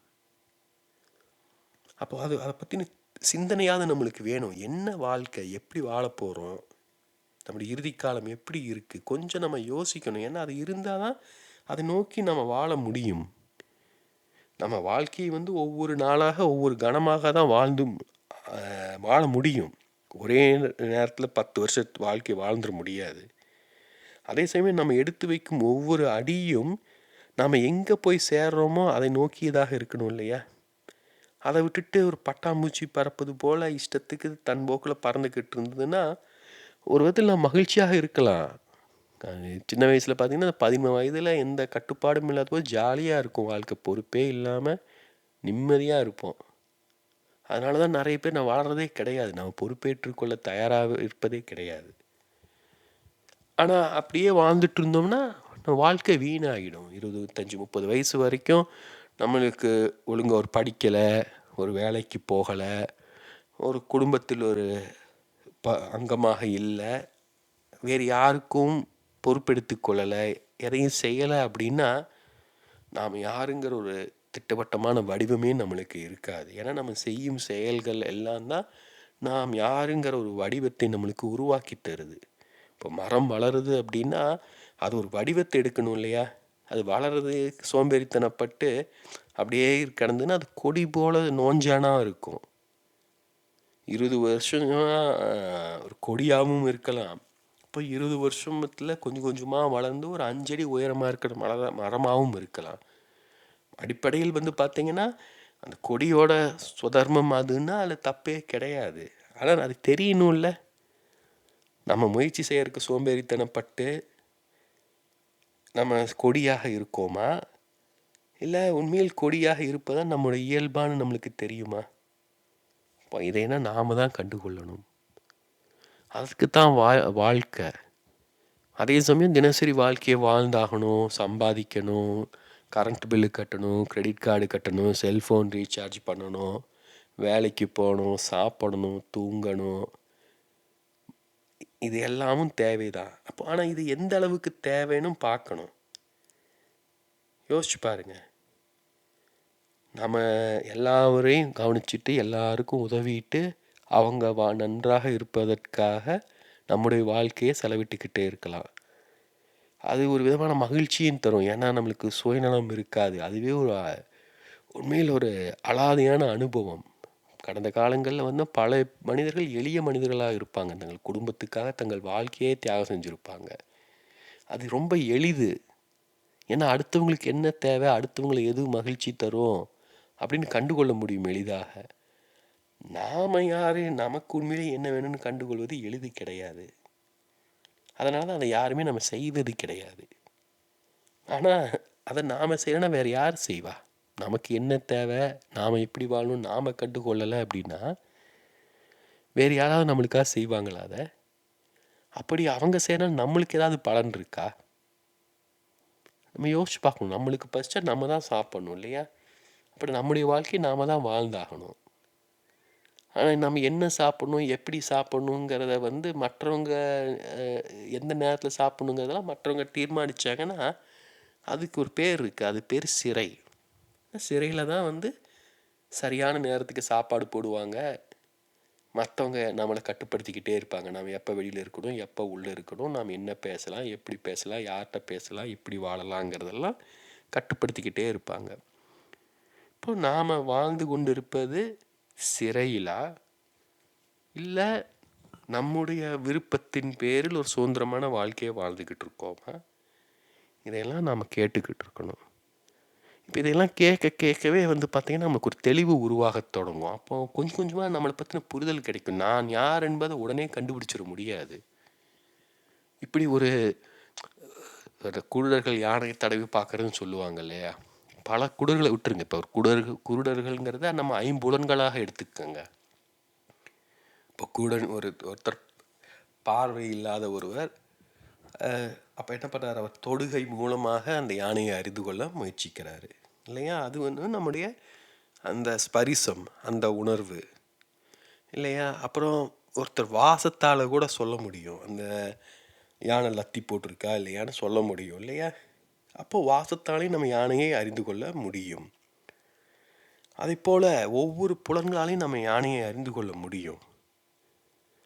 அப்போ அதை பற்றின சிந்தனையாவது நம்மளுக்கு வேணும். என்ன வாழ்க்கை, எப்படி வாழ போகிறோம், நம்முடைய இறுதி காலம் எப்படி இருக்குது, கொஞ்சம் நம்ம யோசிக்கணும். ஏன்னா அது இருந்தால் தான் அதை நோக்கி நம்ம வாழ முடியும். நம்ம வாழ்க்கையை ஒவ்வொரு நாளாக ஒவ்வொரு கணமாக தான் வாழ முடியும். ஒரே நேரத்தில் 10 வருஷ வாழ்க்கை வாழ்ந்துட முடியாது. அதே சமயம் நம்ம எடுத்து வைக்கும் ஒவ்வொரு அடியும் நாம் எங்கே போய் சேர்றோமோ அதை நோக்கியதாக இருக்கணும் இல்லையா? அதை விட்டுட்டு ஒரு பட்டாம்பூச்சி பறப்பது போல் இஷ்டத்துக்கு தன் போக்கில் பறந்துக்கிட்டு இருந்ததுன்னா ஒரு விதத்தில் நான் மகிழ்ச்சியாக இருக்கலாம். சின்ன வயசில் பார்த்திங்கன்னா 13 வயதில் எந்த கட்டுப்பாடும் இல்லாத போது ஜாலியாக இருக்கும் வாழ்க்கை, பொறுப்பே இல்லாமல் நிம்மதியாக இருப்போம். அதனால தான் நிறைய பேர் நான் வாழறதே கிடையாது, நம்ம பொறுப்பேற்றுக்கொள்ள தயாராக இருப்பதே கிடையாது. ஆனால் அப்படியே வாழ்ந்துட்டு இருந்தோம்னா நம்ம வாழ்க்கை வீணாகிடும். 25, 30 வயசு வரைக்கும் நம்மளுக்கு ஒழுங்காக ஒரு படிக்கலை, ஒரு வேலைக்கு போகலை, ஒரு குடும்பத்தில் ஒரு அங்கமாக இல்லை, வேறு யாருக்கும் பொறுப்பெடுத்து கொள்ளலை, எதையும் செய்யலை அப்படின்னா நாம் யாருங்கிற ஒரு திட்டவட்டமான வடிவமே நம்மளுக்கு இருக்காது. ஏன்னா நம்ம செய்யும் செயல்கள் எல்லாம் தான் நாம் யாருங்கிற ஒரு வடிவத்தை நம்மளுக்கு உருவாக்கி தருது. இப்போ மரம் வளருது அப்படின்னா அது ஒரு வடிவத்தை எடுக்கணும் இல்லையா? அது வளருது சோம்பேறித்தனப்பட்டு அப்படியே கிடந்துன்னா அது கொடி போல் நோஞ்சானா இருக்கும். 20 வருஷமா ஒரு கொடியாகவும் இருக்கலாம். இப்போ 20 வருஷத்தில் கொஞ்சம் கொஞ்சமாக வளர்ந்து ஒரு 5 அடி உயரமாக இருக்கிற மரமாகவும் இருக்கலாம். அடிப்படையில் பார்த்தீங்கன்னா அந்த கொடியோட சுதர்மம் அதுன்னா அதில் தப்பே கிடையாது. ஆனால் அது தெரியணும்ல. நம்ம முயற்சி செய்யறதுக்கு சோம்பேறித்தனப்பட்டு நம்ம கொடியாக இருக்கோமா, இல்லை உண்மையில் கொடியாக இருப்பதான் நம்மளுடைய இயல்பான்னு நம்மளுக்கு தெரியுமா? இப்போ இதைனா நாம் தான் கண்டுகொள்ளணும். அதுக்கு தான் வாழ்க்கை. அதே சமயம் தினசரி வாழ்க்கையை வாழ்ந்தாகணும், சம்பாதிக்கணும், கரண்ட் பில்லு கட்டணும், கிரெடிட் கார்டு கட்டணும், செல்ஃபோன் ரீசார்ஜ் பண்ணணும், வேலைக்கு போகணும், சாப்பிடணும், தூங்கணும். இது எல்லாமும் தேவைதான். அப்போ ஆனால் இது எந்த அளவுக்கு தேவைன்னு பார்க்கணும். யோசிச்சு பாருங்க. நம்ம எல்லாரையும் கவனிச்சுட்டு எல்லாருக்கும் உதவிட்டு அவங்க நன்றாக இருப்பதற்காக நம்முடைய வாழ்க்கையை செலவிட்டுக்கிட்டே இருக்கலாம். அது ஒரு விதமான மகிழ்ச்சியும் தரும். ஏன்னா நம்மளுக்கு சுயநலம் இருக்காது. அதுவே ஒரு உண்மையில் ஒரு அலாதியான அனுபவம். கடந்த காலங்களில் பல மனிதர்கள் எளிய மனிதர்களாக இருப்பாங்க. தங்கள் குடும்பத்துக்காக தங்கள் வாழ்க்கையே தியாகம் செஞ்சுருப்பாங்க. அது ரொம்ப எளிது. ஏன்னா அடுத்தவங்களுக்கு என்ன தேவை, அடுத்தவங்களை எது மகிழ்ச்சி தரும் அப்படின்னு கண்டுகொள்ள முடியும் எளிதாக. நாம் யார், நமக்கு உண்மையிலே என்ன வேணும்னு கண்டுகொள்வது எளிது கிடையாது. அதனால தான் அதை யாருமே நம்ம செய்வது கிடையாது. ஆனால் அதை நாம் செய்யலைன்னா வேறு யார் செய்வா? நமக்கு என்ன தேவை, நாம் எப்படி வாழணும் நாம் கண்டுகொள்ளலை அப்படின்னா வேறு யாராவது நம்மளுக்காக செய்வாங்களா அதை? அப்படி அவங்க செய்யணும் நம்மளுக்கு ஏதாவது பலன் இருக்கா? நம்ம யோசிச்சு பார்க்கணும். நம்மளுக்கு ஃபஸ்ட்டு நம்ம தான் சாப்பிட்ணும் இல்லையா? அப்படி நம்முடைய வாழ்க்கையை நாம் தான் வாழ்ந்தாகணும். ஆனால் நம்ம என்ன சாப்பிட்ணும், எப்படி சாப்பிட்ணுங்கிறத மற்றவங்க எந்த நேரத்தில் சாப்பிட்ணுங்கிறதெல்லாம் மற்றவங்க தீர்மானித்தாங்கன்னா அதுக்கு ஒரு பேர் இருக்குது. அது பேர் சிறை. சிறையில் தான் சரியான நேரத்துக்கு சாப்பாடு போடுவாங்க. மற்றவங்க நம்மளை கட்டுப்படுத்திக்கிட்டே இருப்பாங்க. நாம் எப்போ வெளியில் இருக்கணும், எப்போ உள்ளே இருக்கணும், நாம் என்ன பேசலாம், எப்படி பேசலாம், யார்கிட்ட பேசலாம், எப்படி வாழலாங்கிறதெல்லாம் கட்டுப்படுத்திக்கிட்டே இருப்பாங்க. இப்போ நாம் வாழ்ந்து கொண்டு இருப்பது சிறையிலா, இல்லை நம்முடைய விருப்பத்தின் பேரில் ஒரு சுதந்திரமான வாழ்க்கையை வாழ்ந்துக்கிட்டு இருக்கோமா? இதையெல்லாம் நாம் கேட்டுக்கிட்டு இருக்கணும். இப்போ இதெல்லாம் கேட்கவே பார்த்திங்கன்னா நமக்கு ஒரு தெளிவு உருவாக தொடங்கும். அப்போது கொஞ்சம் கொஞ்சமாக நம்மளை பற்றின புரிதல் கிடைக்கும். நான் யார் என்பதை உடனே கண்டுபிடிச்சிட முடியாது. இப்படி ஒரு குருடர்கள் யானை தடவி பார்க்குறதுன்னு சொல்லுவாங்க இல்லையா? பல குருடர்களை விட்டுருங்க. இப்போ ஒரு குருடர்கள்ங்கிறத நம்ம 5 புலன்களாக எடுத்துக்கோங்க. இப்போ ஒருத்தர் பார்வை இல்லாத ஒருவர் அப்போ என்ன பண்ணுறாரு, அவர் தொடுகை மூலமாக அந்த யானையை அறிந்து கொள்ள முயற்சிக்கிறாரு இல்லையா? அது நம்முடைய அந்த ஸ்பரிசம், அந்த உணர்வு இல்லையா? அப்புறம் ஒருத்தர் வாசத்தால் கூட சொல்ல முடியும் அந்த யானை லத்தி போட்டிருக்கா இல்லையான்னு சொல்ல முடியும் இல்லையா? அப்போது வாசத்தாலையும் நம்ம யானையை அறிந்து கொள்ள முடியும். அதே போல் ஒவ்வொரு புலன்களாலையும் நம்ம யானையை அறிந்து கொள்ள முடியும்.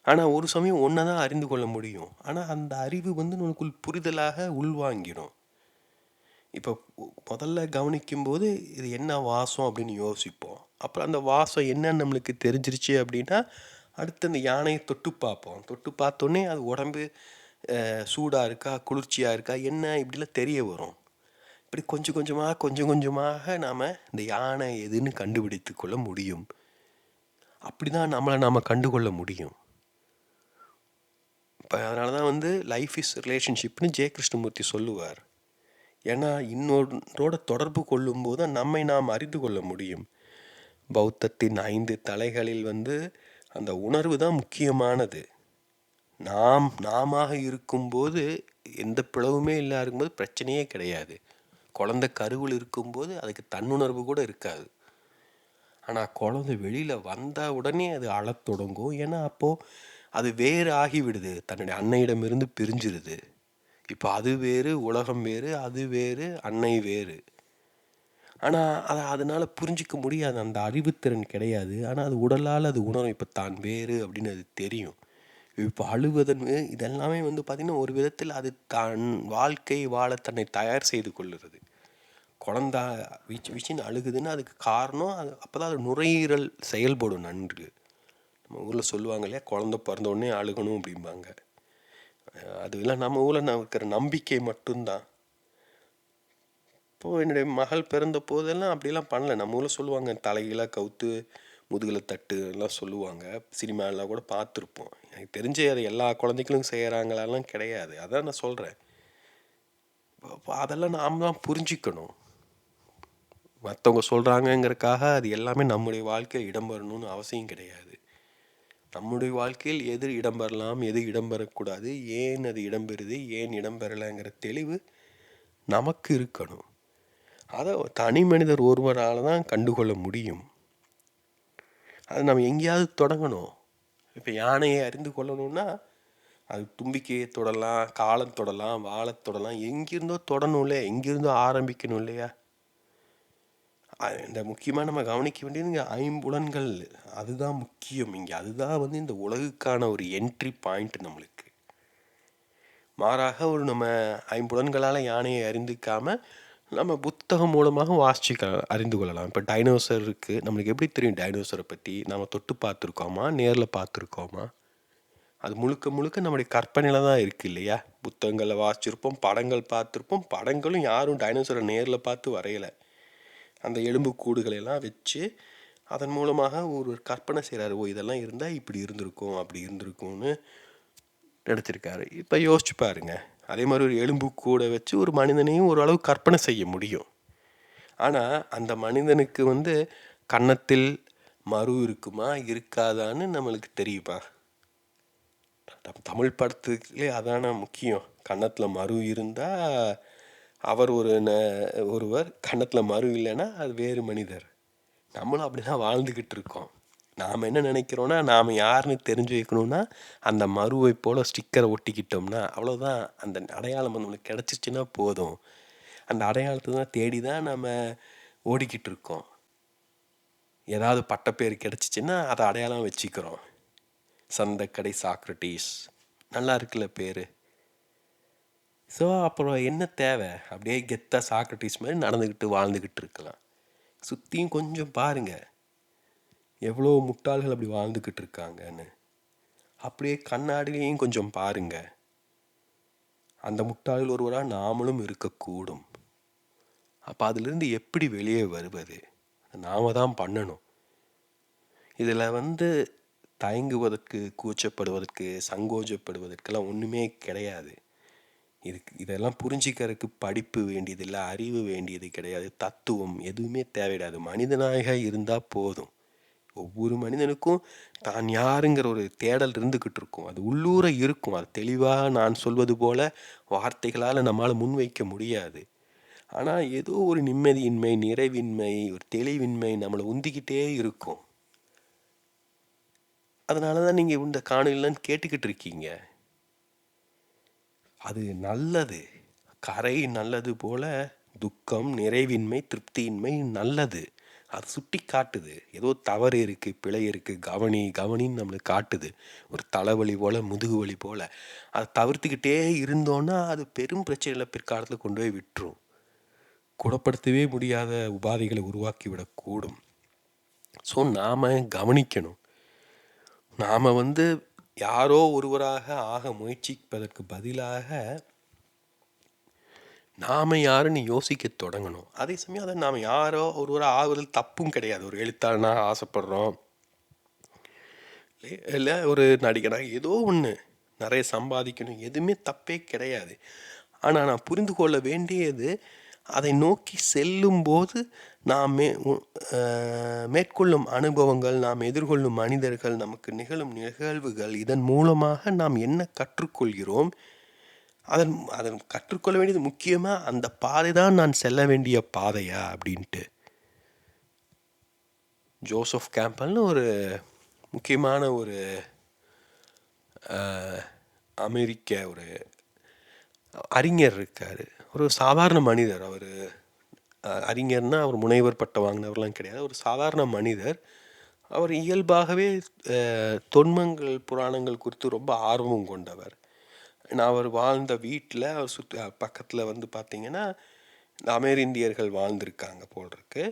ஆனால் ஒரு சமயம் ஒன்றை தான் அறிந்து கொள்ள முடியும். ஆனால் அந்த அறிவு நமக்குள் புரிதலாக உள்வாங்கிடும். இப்போ முதல்ல கவனிக்கும்போது இது என்ன வாசம் அப்படின்னு யோசிப்போம். அப்புறம் அந்த வாசம் என்னன்னு நம்மளுக்கு தெரிஞ்சிருச்சு அப்படின்னா அடுத்து அந்த யானையை தொட்டு பார்ப்போம். தொட்டு பார்த்தோன்னே அது உடம்பு சூடாக இருக்கா, குளிர்ச்சியாக இருக்கா, என்ன இப்படிலாம் தெரிய வரும். இப்படி கொஞ்சம் கொஞ்சமாக நாம் இந்த யானை எதுன்னு கண்டுபிடித்து கொள்ள முடியும். அப்படி தான் நம்மளை நாம் கண்டுகொள்ள முடியும். இப்போ அதனால தான் லைஃப் இஸ் ரிலேஷன்ஷிப்னு ஜெய கிருஷ்ணமூர்த்தி சொல்லுவார். ஏன்னா இன்னொன்றோட தொடர்பு கொள்ளும்போது நம்மை நாம் அறிந்து கொள்ள முடியும். பௌத்தத்தின் 5 தலைகளில் அந்த உணர்வு தான் முக்கியமானது. நாமாக இருக்கும்போது எந்த பிளவுமே இல்லா இருக்கும்போது பிரச்சனையே கிடையாது. குழந்தை கருவில் இருக்கும்போது அதுக்கு தன்னுணர்வு கூட இருக்காது. ஆனால் குழந்தை வெளியில் வந்த உடனே அது அழத் தொடங்கும். ஏன்னா அப்போது அது வேறு ஆகிவிடுது, தன்னுடைய அன்னையிடமிருந்து பிரிஞ்சிருது. இப்போ அது வேறு, உலகம் வேறு, அது வேறு, அன்னை வேறு. ஆனால் அதனால் புரிஞ்சிக்க முடியாது, அந்த அறிவுத்திறன் கிடையாது. ஆனால் அது உடலால் அது உணரும், இப்போ தான் வேறு அப்படின்னு அது தெரியும். இப்போ அழுவதன் இதெல்லாமே பார்த்திங்கன்னா ஒரு விதத்தில் அது தன் வாழ்க்கை வாழ தன்னை தயார் செய்து கொள்ளுறது. குழந்த வீச்சின்னு அழுகுதுன்னா அதுக்கு காரணம் அது அப்போ தான் அது நுரையீரல் செயல்படும் நன்கு. நம்ம ஊரில் சொல்லுவாங்க இல்லையா, குழந்த பிறந்த உடனே அழுகணும் அப்படிம்பாங்க. அது இல்லை, நம்ம ஊரில் இருக்கிற நம்பிக்கை மட்டும்தான். இப்போது என்னுடைய மகள் பிறந்த போதெல்லாம் அப்படிலாம் பண்ணல. நம்ம ஊரில் சொல்லுவாங்க, தலைகீழாக கவுத்து முதுகில் தட்டு எல்லாம் சொல்லுவாங்க. சினிமாலாம் கூட பார்த்துருப்போம். எனக்கு தெரிஞ்சு அதை எல்லா குழந்தைகளும் செய்கிறாங்களாலாம் கிடையாது. அதான் நான் சொல்கிறேன். அதெல்லாம் நாம் தான் புரிஞ்சிக்கணும். மற்றவங்க சொல்கிறாங்கங்கிறக்காக அது எல்லாமே நம்முடைய வாழ்க்கையில் இடம்பெறணும்னு அவசியம் கிடையாது. நம்முடைய வாழ்க்கையில் எது இடம்பெறலாம், எது இடம்பெறக்கூடாது, ஏன் அது இடம்பெறுது, ஏன் இடம்பெறலைங்கிற தெளிவு நமக்கு இருக்கணும். அதை தனி மனிதர் ஒருவரால் தான் கண்டுகொள்ள முடியும். அது நம்ம எங்கேயாவது தொடங்கணும். இப்போ யானையை அறிந்து கொள்ளணும்னா அது தும்பிக்கையை தொடலாம், காலம் தொடலாம், வாழை தொடலாம், எங்கிருந்தோ தொடணும்ல, எங்கிருந்தோ ஆரம்பிக்கணும் இல்லையா? இந்த முக்கியமாக நம்ம கவனிக்க வேண்டியது இங்கே ஐம்புலன்கள். அதுதான் முக்கியம் இங்கே. அதுதான் இந்த உலகுக்கான ஒரு என்ட்ரி பாயிண்ட் நம்மளுக்கு. மாறாக ஒரு நம்ம ஐம்புலன்களால் யானையை அறிந்துக்காமல் நம்ம புத்தகம் மூலமாக அறிந்து கொள்ளலாம். இப்போ டைனோசர் இருக்குது, நம்மளுக்கு எப்படி தெரியும் டைனோசரை பற்றி? நம்ம தொட்டு பார்த்துருக்கோமா, நேரில் பார்த்துருக்கோமா? அது முழுக்க முழுக்க நம்முடைய கற்பனையில் தான் இருக்குது இல்லையா? புத்தகங்களில் வாசிச்சிருப்போம், படங்கள் பார்த்துருப்போம். படங்களும் யாரும் டைனோசரை நேரில் பார்த்து வரையலை. அந்த எலும்பு கூடுகளெல்லாம் வச்சு அதன் மூலமாக ஒரு கற்பனை செய்கிறாரு. ஓ, இதெல்லாம் இருந்தால் இப்படி இருந்திருக்கும், அப்படி இருந்திருக்கும்னு நினச்சிருக்காரு. இப்போ யோசிச்சு பாருங்க, அதே மாதிரி ஒரு எலும்பு கூட வச்சு ஒரு மனிதனையும் ஓரளவு கற்பனை செய்ய முடியும். ஆனால் அந்த மனிதனுக்கு கன்னத்தில் மறு இருக்குமா இருக்காதான்னு நம்மளுக்கு தெரியுமா? தமிழ் படத்துலேயே அதான முக்கியம். கன்னத்தில் மறு இருந்தால் அவர் ஒருவர், கன்னத்தில் மறு இல்லைன்னா அது வேறு மனிதர். நம்மளும் அப்படி தான் வாழ்ந்துக்கிட்டு இருக்கோம். நாம் என்ன நினைக்கிறோன்னா, நாம் யாருன்னு தெரிஞ்சு வைக்கணும்னா அந்த மறுவை போல் ஸ்டிக்கரை ஒட்டிக்கிட்டோம்னா அவ்வளோதான். அந்த அடையாளம் நம்மளுக்கு கிடச்சிச்சின்னா போதும். அந்த அடையாளத்தை தான் தேடி தான் நம்ம ஓடிக்கிட்டு இருக்கோம். ஏதாவது பட்டப்பேர் கிடச்சிச்சின்னா அதை அடையாளம் வச்சுக்கிறோம். சந்தக்கடை சாக்ரட்டிஸ், நல்லா இருக்குல்ல பேர். ஸோ அப்புறம் என்ன தேவை? அப்படியே கெத்தாக சாக்ரட்டிஸ் மாதிரி நடந்துக்கிட்டு வாழ்ந்துக்கிட்டு இருக்கலாம். சுற்றியும் கொஞ்சம் பாருங்கள், எவ்வளோ முட்டாள்கள் அப்படி வாழ்ந்துக்கிட்டு இருக்காங்கன்னு. அப்படியே கண்ணாடிலையும் கொஞ்சம் பாருங்கள், அந்த முட்டாள்கள் ஒருவராக நாமளும் இருக்கக்கூடும். அப்போ அதிலிருந்து எப்படி வெளியே வருவது? நாம் தான் பண்ணணும். இதில் தயங்குவதற்கு, கூச்சப்படுவதற்கு, சங்கோஜப்படுவதற்கெல்லாம் ஒன்றுமே கிடையாது. இதெல்லாம் புரிஞ்சிக்கிறதுக்கு படிப்பு வேண்டியதில்லை, அறிவு வேண்டியது கிடையாது, தத்துவம் எதுவுமே தேவையிடாது. மனிதனாக இருந்தால் போதும். ஒவ்வொரு மனிதனுக்கும் தான் யாருங்கிற ஒரு தேடல் இருந்துக்கிட்டு இருக்கும். அது உள்ளூர இருக்கும். அது தெளிவாக நான் சொல்வது போல் வார்த்தைகளால் நம்மளால் முன்வைக்க முடியாது. ஆனால் ஏதோ ஒரு நிம்மதியின்மை, நிறைவின்மை, ஒரு தெளிவின்மை நம்மளை உந்திக்கிட்டே இருக்கும். அதனால தான் நீங்கள் இந்த காணொலிலாம் கேட்டுக்கிட்டு இருக்கீங்க. அது நல்லது. கரை நல்லது போல் துக்கம், நிறைவின்மை, திருப்தியின்மை நல்லது. அது சுட்டி காட்டுது ஏதோ தவறு இருக்குது, பிழை இருக்குது, கவனின்னு நம்மளுக்கு காட்டுது. ஒரு தலைவலி போல், முதுகு வலி போல். அதை தவிர்த்துக்கிட்டே இருந்தோன்னா அது பெரும் பிரச்சனையில் பிற்காலத்தில் கொண்டு போய் விட்டுரும். குணப்படுத்தவே முடியாத உபாதைகளை உருவாக்கிவிடக்கூடும். ஸோ நாம் கவனிக்கணும். நாம் யாரோ ஒருவராக ஆக முயற்சிப்பதற்கு பதிலாக நாம் யாருன்னு யோசிக்க தொடங்கணும். அதே சமயம் அதை நாம் யாரோ ஒருவராக ஆகுவதில் தப்பும் கிடையாது. ஒரு எழுத்தாளனாக ஆசைப்படுறோம், இல்லை ஒரு நடிகனாக ஏதோ ஒன்று நிறைய சம்பாதிக்கணும், எதுவுமே தப்பே கிடையாது. ஆனால் நான் புரிந்து கொள்ள வேண்டியது அதை நோக்கி செல்லும்போது நாம் மேற்கொள்ளும் அனுபவங்கள், நாம் எதிர்கொள்ளும் மனிதர்கள், நமக்கு நிகழும் நிகழ்வுகள், இதன் மூலமாக நாம் என்ன கற்றுக்கொள்கிறோம், அதன் அதன் கற்றுக்கொள்ள வேண்டியது முக்கியமாக அந்த பாதை தான் நான் செல்ல வேண்டிய பாதையா அப்படின்ட்டு. ஜோசப் கேம்பல்னு ஒரு முக்கியமான ஒரு அமெரிக்க ஒரு அறிஞர் இருக்கார். ஒரு சாதாரண மனிதர். அவர் அறிஞர்னால் அவர் முனைவர் பட்டம் வாங்கினவர்லாம் கிடையாது. ஒரு சாதாரண மனிதர். அவர் இயல்பாகவே தொன்மங்கள் புராணங்கள் குறித்து ரொம்ப ஆர்வம் கொண்டவர். அவர் வாழ்ந்த வீட்டில் அவர் பக்கத்தில் வந்து பார்த்திங்கன்னா இந்த அமெரிந்தியர்கள் வாழ்ந்திருக்காங்க போல் இருக்கு.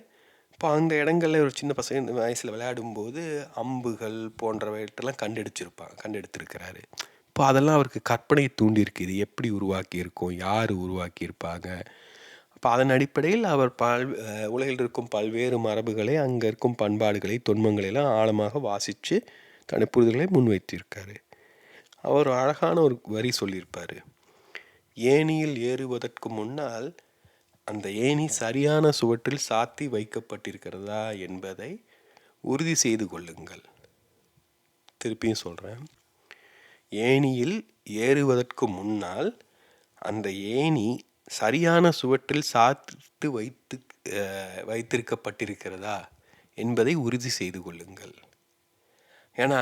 இப்போ அந்த இடங்களில் ஒரு சின்ன பசங்க இந்த வயசில் விளையாடும்போது அம்புகள் போன்றவற்றெல்லாம் கண்டெடுத்திருக்கிறாரு. இப்போ அதெல்லாம் அவருக்கு கற்பனையை தூண்டியிருக்கு. இது எப்படி உருவாக்கியிருக்கோம், யார் உருவாக்கியிருப்பாங்க. அப்போ அதன் அடிப்படையில் அவர் உலகில் இருக்கும் பல்வேறு மரபுகளை, அங்கே இருக்கும் பண்பாடுகளை, தொன்மங்களெல்லாம் ஆழமாக வாசித்து தன்னுடைய புரிதல்களை முன்வைத்திருக்காரு. அவர் அழகான ஒரு வரி சொல்லியிருப்பார். ஏணியில் ஏறுவதற்கு முன்னால் அந்த ஏணி சரியான சுவற்றில் சாத்தி வைக்கப்பட்டிருக்கிறதா என்பதை உறுதி செய்து கொள்ளுங்கள். திருப்பியும் சொல்கிறேன். ஏணியில் ஏறுவதற்கு முன்னால் அந்த ஏணி சரியான சுவற்றில் சாத்து வைத்திருக்கப்பட்டிருக்கிறதா என்பதை உறுதி செய்து கொள்ளுங்கள். ஏன்னா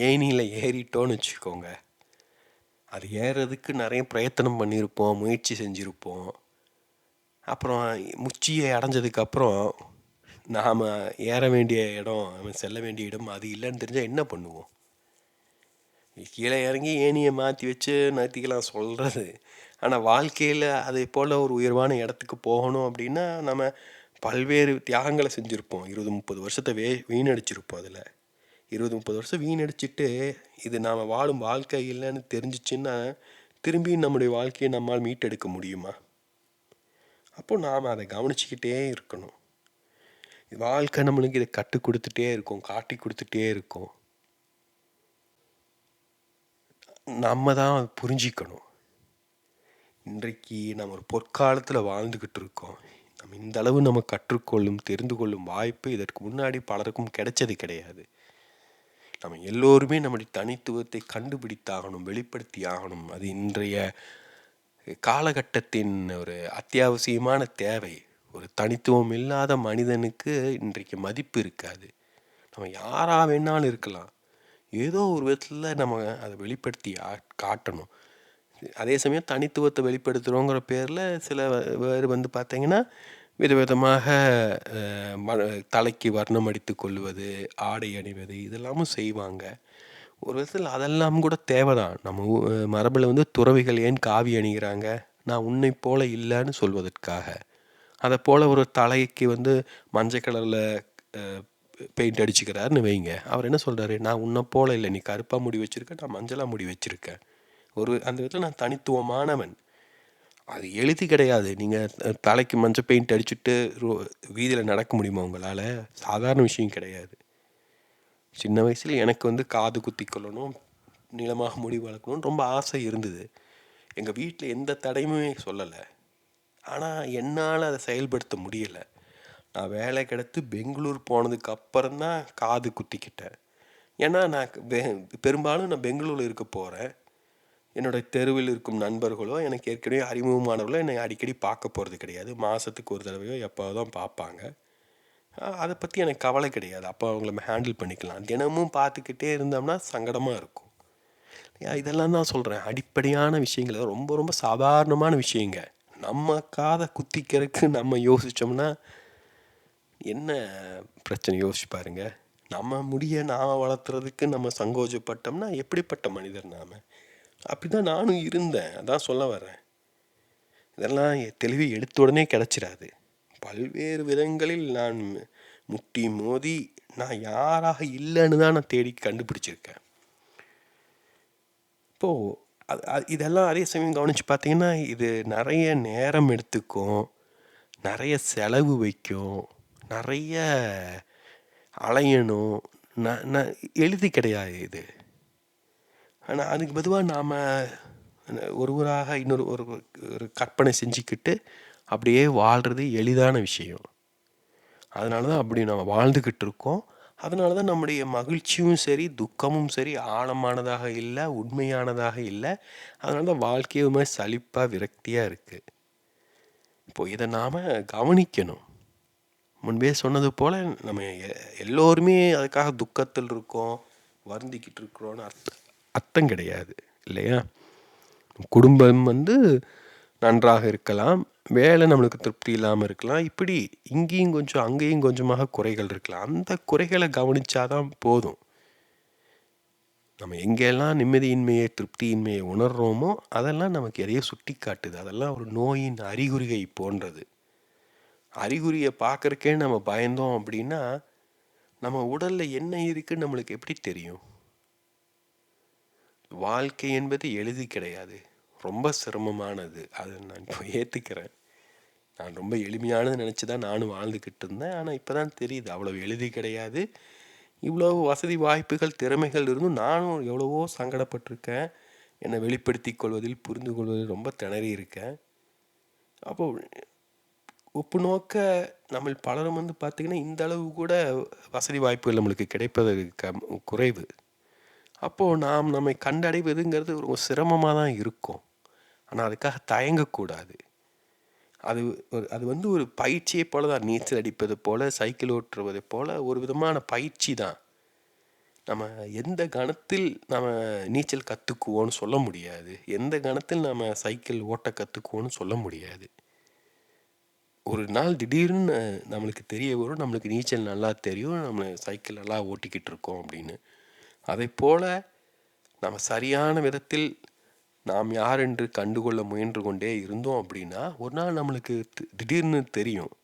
ஏணியில் ஏறிட்டோன்னு வச்சுக்கோங்க, அது ஏறுறதுக்கு நிறைய பிரயத்தனம் பண்ணியிருப்போம், முயற்சி செஞ்சுருப்போம். அப்புறம் உச்சியை அடைஞ்சதுக்கப்புறம் நாம் ஏற வேண்டிய இடம், நம்ம செல்ல வேண்டிய இடம் அது இல்லைன்னு தெரிஞ்சால் என்ன பண்ணுவோம்? கீழே இறங்கி ஏணியை மாற்றி வச்சு நகர்த்திக்கலாம் சொல்கிறது. ஆனால் வாழ்க்கையில் அதே போல் ஒரு உயர்வான இடத்துக்கு போகணும் அப்படின்னா நம்ம பல்வேறு தியாகங்களை செஞ்சுருப்போம். 20-30 வருஷத்தை வீணடிச்சிருப்போம். அதில் 20-30 வருஷம் வீணடிச்சிட்டு இது நாம் வாழும் வாழ்க்கை இல்லைன்னு தெரிஞ்சிச்சின்னா திரும்பி நம்முடைய வாழ்க்கையை நம்மால் மீட்டெடுக்க முடியுமா? அப்போ நாம் அதை கவனிச்சிக்கிட்டே இருக்கணும். வாழ்க்கை நம்மளுக்கு இதை கற்றுக் கொடுத்துட்டே இருக்கும், காட்டி கொடுத்துட்டே இருக்கும். நம்ம தான் புரிஞ்சிக்கணும். இன்றைக்கு நம்ம ஒரு பொற்காலத்தில் வாழ்ந்துக்கிட்டு இருக்கோம். நம்ம இந்த அளவு நம்ம கற்றுக்கொள்ளும் தெரிந்து கொள்ளும் வாய்ப்பு இதற்கு முன்னாடி பலருக்கும் கிடைச்சது கிடையாது. நம்ம எல்லோருமே நம்முடைய தனித்துவத்தை கண்டுபிடித்தாகணும், வெளிப்படுத்தி ஆகணும். அது இன்றைய காலகட்டத்தின் ஒரு அத்தியாவசியமான தேவை. ஒரு தனித்துவம் இல்லாத மனிதனுக்கு இன்றைக்கு மதிப்பு இருக்காது. நம்ம யாராக வேணாலும் இருக்கலாம், ஏதோ ஒரு விதத்தில் நம்ம அதை வெளிப்படுத்தி காட்டணும். அதே சமயம் தனித்துவத்தை வெளிப்படுத்துகிறோங்கிற பேரில் சில பேர் வந்து பார்த்திங்கன்னா விதவிதமாக தலைக்கு வர்ணம் அடித்து கொள்வது, ஆடை அணிவது இதெல்லாமும் செய்வாங்க. ஒரு விதத்தில் அதெல்லாம் கூட தேவைதான். நம்ம மரபில் வந்து துறவிகள் ஏன் காவி அணிகிறாங்க? நான் உன்னை போல இல்லைன்னு சொல்வதற்காக. அதை போல் ஒரு தலைக்கு வந்து மஞ்சள் கலரில் பெயிண்ட் அடிச்சுக்கிறாருன்னு வைங்க. அவர் என்ன சொல்கிறாரு? நான் உன்னை போல இல்லை, நீ கருப்பாக முடி வச்சுருக்க, நான் மஞ்சளாக முடி வச்சுருக்கேன். அந்த விதத்தில் நான் தனித்துவமானவன். அது எழுதி கிடையாது. நீங்கள் தலைக்கு மஞ்சள் பெயிண்ட் அடிச்சுட்டு வீதியில் நடக்க முடியுமா உங்களால்? சாதாரண விஷயம் கிடையாது. சின்ன வயசில் எனக்கு வந்து காது குத்தி கொள்ளணும், நீளமாக முடி வளர்க்கணும்னு ரொம்ப ஆசை இருந்தது. எங்கள் வீட்டில் எந்த தடையுமே சொல்லலை. ஆனால் என்னால் அதை செயல்படுத்த முடியலை. நான் வேலை கிடைத்து பெங்களூர் போனதுக்கு அப்புறம்தான் காது குத்திக்கிட்டேன். ஏன்னா நான் பெரும்பாலும் நான் பெங்களூரில் இருக்க போகிறேன். என்னோடய தெருவில் இருக்கும் நண்பர்களோ எனக்கு ஏற்கனவே அறிமுகமானவர்களோ என்னை அடிக்கடி பார்க்க போகிறது கிடையாது. மாதத்துக்கு ஒரு தடவையோ எப்போ தான் பார்ப்பாங்க. அதை பற்றி எனக்கு கவலை கிடையாது. அப்போ அவங்கள ஹேண்டில் பண்ணிக்கலாம். தினமும் பார்த்துக்கிட்டே இருந்தோம்னா சங்கடமாக இருக்கும். இதெல்லாம் தான் சொல்கிறேன், அடிப்படையான விஷயங்கள், ரொம்ப ரொம்ப சாதாரணமான விஷயங்க. நம்ம காதை குத்திக்கிறதுக்கு நம்ம யோசித்தோம்னா என்ன பிரச்சனை யோசிச்சு பாருங்க. நம்ம முடிய நாம் வளர்த்துறதுக்கு நம்ம சங்கோஜப்பட்டோம்னா எப்படிப்பட்ட மனிதர் நாம்? அப்படி தான் நானும் இருந்தேன். அதான் சொல்ல வரேன். இதெல்லாம் தெளிவு எடுத்த உடனே கிடச்சிடாது. பல்வேறு விதங்களில் நான் முட்டி மோதி நான் யாராக இல்லைன்னு தான் நான் தேடி கண்டுபிடிச்சிருக்கேன். இப்போது இதெல்லாம் அதே சமயம் கவனித்து பார்த்தீங்கன்னா இது நிறைய நேரம் எடுத்துக்கும், நிறைய செலவு வைக்கும், நிறைய அலையணும். எழுதி கிடையாது இது. ஆனால் அதுக்கு பொதுவாக நாம் ஒருவராக இன்னொரு ஒரு கற்பனை செஞ்சுக்கிட்டு அப்படியே வாழ்கிறது எளிதான விஷயம். அதனால தான் அப்படி நம்ம வாழ்ந்துக்கிட்டு இருக்கோம். அதனால தான் நம்முடைய மகிழ்ச்சியும் சரி, துக்கமும் சரி ஆழமானதாக இல்லை, உண்மையானதாக இல்லை. அதனால தான் வாழ்க்கையே ஒரு மாதிரி சலிப்பாக விரக்தியாக இருக்குது. இப்போ இதை நாம் கவனிக்கணும். முன்பே சொன்னது போல் நம்ம எல்லோருமே அதுக்காக துக்கத்தில் இருக்கோம், வருந்திக்கிட்டு இருக்கிறோன்னு அர்த்தம் கிடையாது இல்லையா? குடும்பம் நன்றாக இருக்கலாம், வேலை நம்மளுக்கு திருப்தி இல்லாமல் இருக்கலாம், இப்படி இங்கேயும் கொஞ்சம் அங்கேயும் கொஞ்சமாக குறைகள் இருக்கலாம். அந்த குறைகளை கவனிச்சாதான் போதும். நம்ம எங்கெல்லாம் நிம்மதியின்மையை திருப்தியின்மையை உணர்கிறோமோ அதெல்லாம் நமக்கு எதையோ சுட்டி காட்டுது. அதெல்லாம் ஒரு நோயின் அறிகுறியை போன்றது. அறிகுறியை பார்க்கறக்கே நம்ம பயந்தோம் அப்படின்னா நம்ம உடலில் என்ன இருக்குன்னு நம்மளுக்கு எப்படி தெரியும்? வாழ்க்கை என்பது எளிது கிடையாது, ரொம்ப சிரமமானது. அதை நான் இப்போ ஏற்றுக்கிறேன். நான் ரொம்ப எளிமையானது நினச்சி தான் நானும் வாழ்ந்துக்கிட்டு இருந்தேன். ஆனால் இப்போ தான் தெரியுது அவ்வளோ எளிது கிடையாது. இவ்வளோ வசதி வாய்ப்புகள் திறமைகள் இருந்தும் நானும் எவ்வளவோ சங்கடப்பட்டிருக்கேன். என்னை வெளிப்படுத்தி கொள்வதில் புரிந்து கொள்வதில் ரொம்ப திணறி இருக்கேன். அப்போது ஒப்பு நோக்க நம்ம பலரும் பார்த்திங்கன்னா இந்த அளவு கூட வசதி வாய்ப்புகள் நம்மளுக்கு கிடைப்பது குறைவு. அப்போது நாம் நம்மை கண்டடைவதுங்கிறது ஒரு சிரமமாக தான் இருக்கும். ஆனால் அதுக்காக தயங்கக்கூடாது. அது ஒரு பயிற்சியை போல தான். நீச்சல் அடிப்பது போல், சைக்கிள் ஓட்டுவது போல் ஒரு விதமான பயிற்சி தான். நம்ம எந்த கணத்தில் நம்ம நீச்சல் கற்றுக்குவோன்னு சொல்ல முடியாது, எந்த கணத்தில் நம்ம சைக்கிள் ஓட்ட கற்றுக்குவோன்னு சொல்ல முடியாது. ஒரு நாள் திடீர்னு நம்மளுக்கு தெரிய வரும், நம்மளுக்கு நீச்சல் நல்லா தெரியும், நம்ம சைக்கிள் நல்லா ஓட்டிக்கிட்டு இருக்கோம் அப்படின்னு. அதை போல் நம்ம சரியான விதத்தில் நாம் யார் என்று கண்டுகொள்ள முயன்று கொண்டே இருந்தோம் அப்படின்னா ஒரு நாள் நம்மளுக்கு திடீர்னு தெரியும்,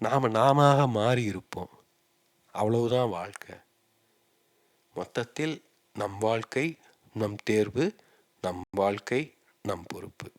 நாம மாறி இருப்போம். அவ்வளவுதான் வாழ்க்கை. மொத்தத்தில் நம் வாழ்க்கை நம் தேர்வு, நம் வாழ்க்கை நம் பொறுப்பு.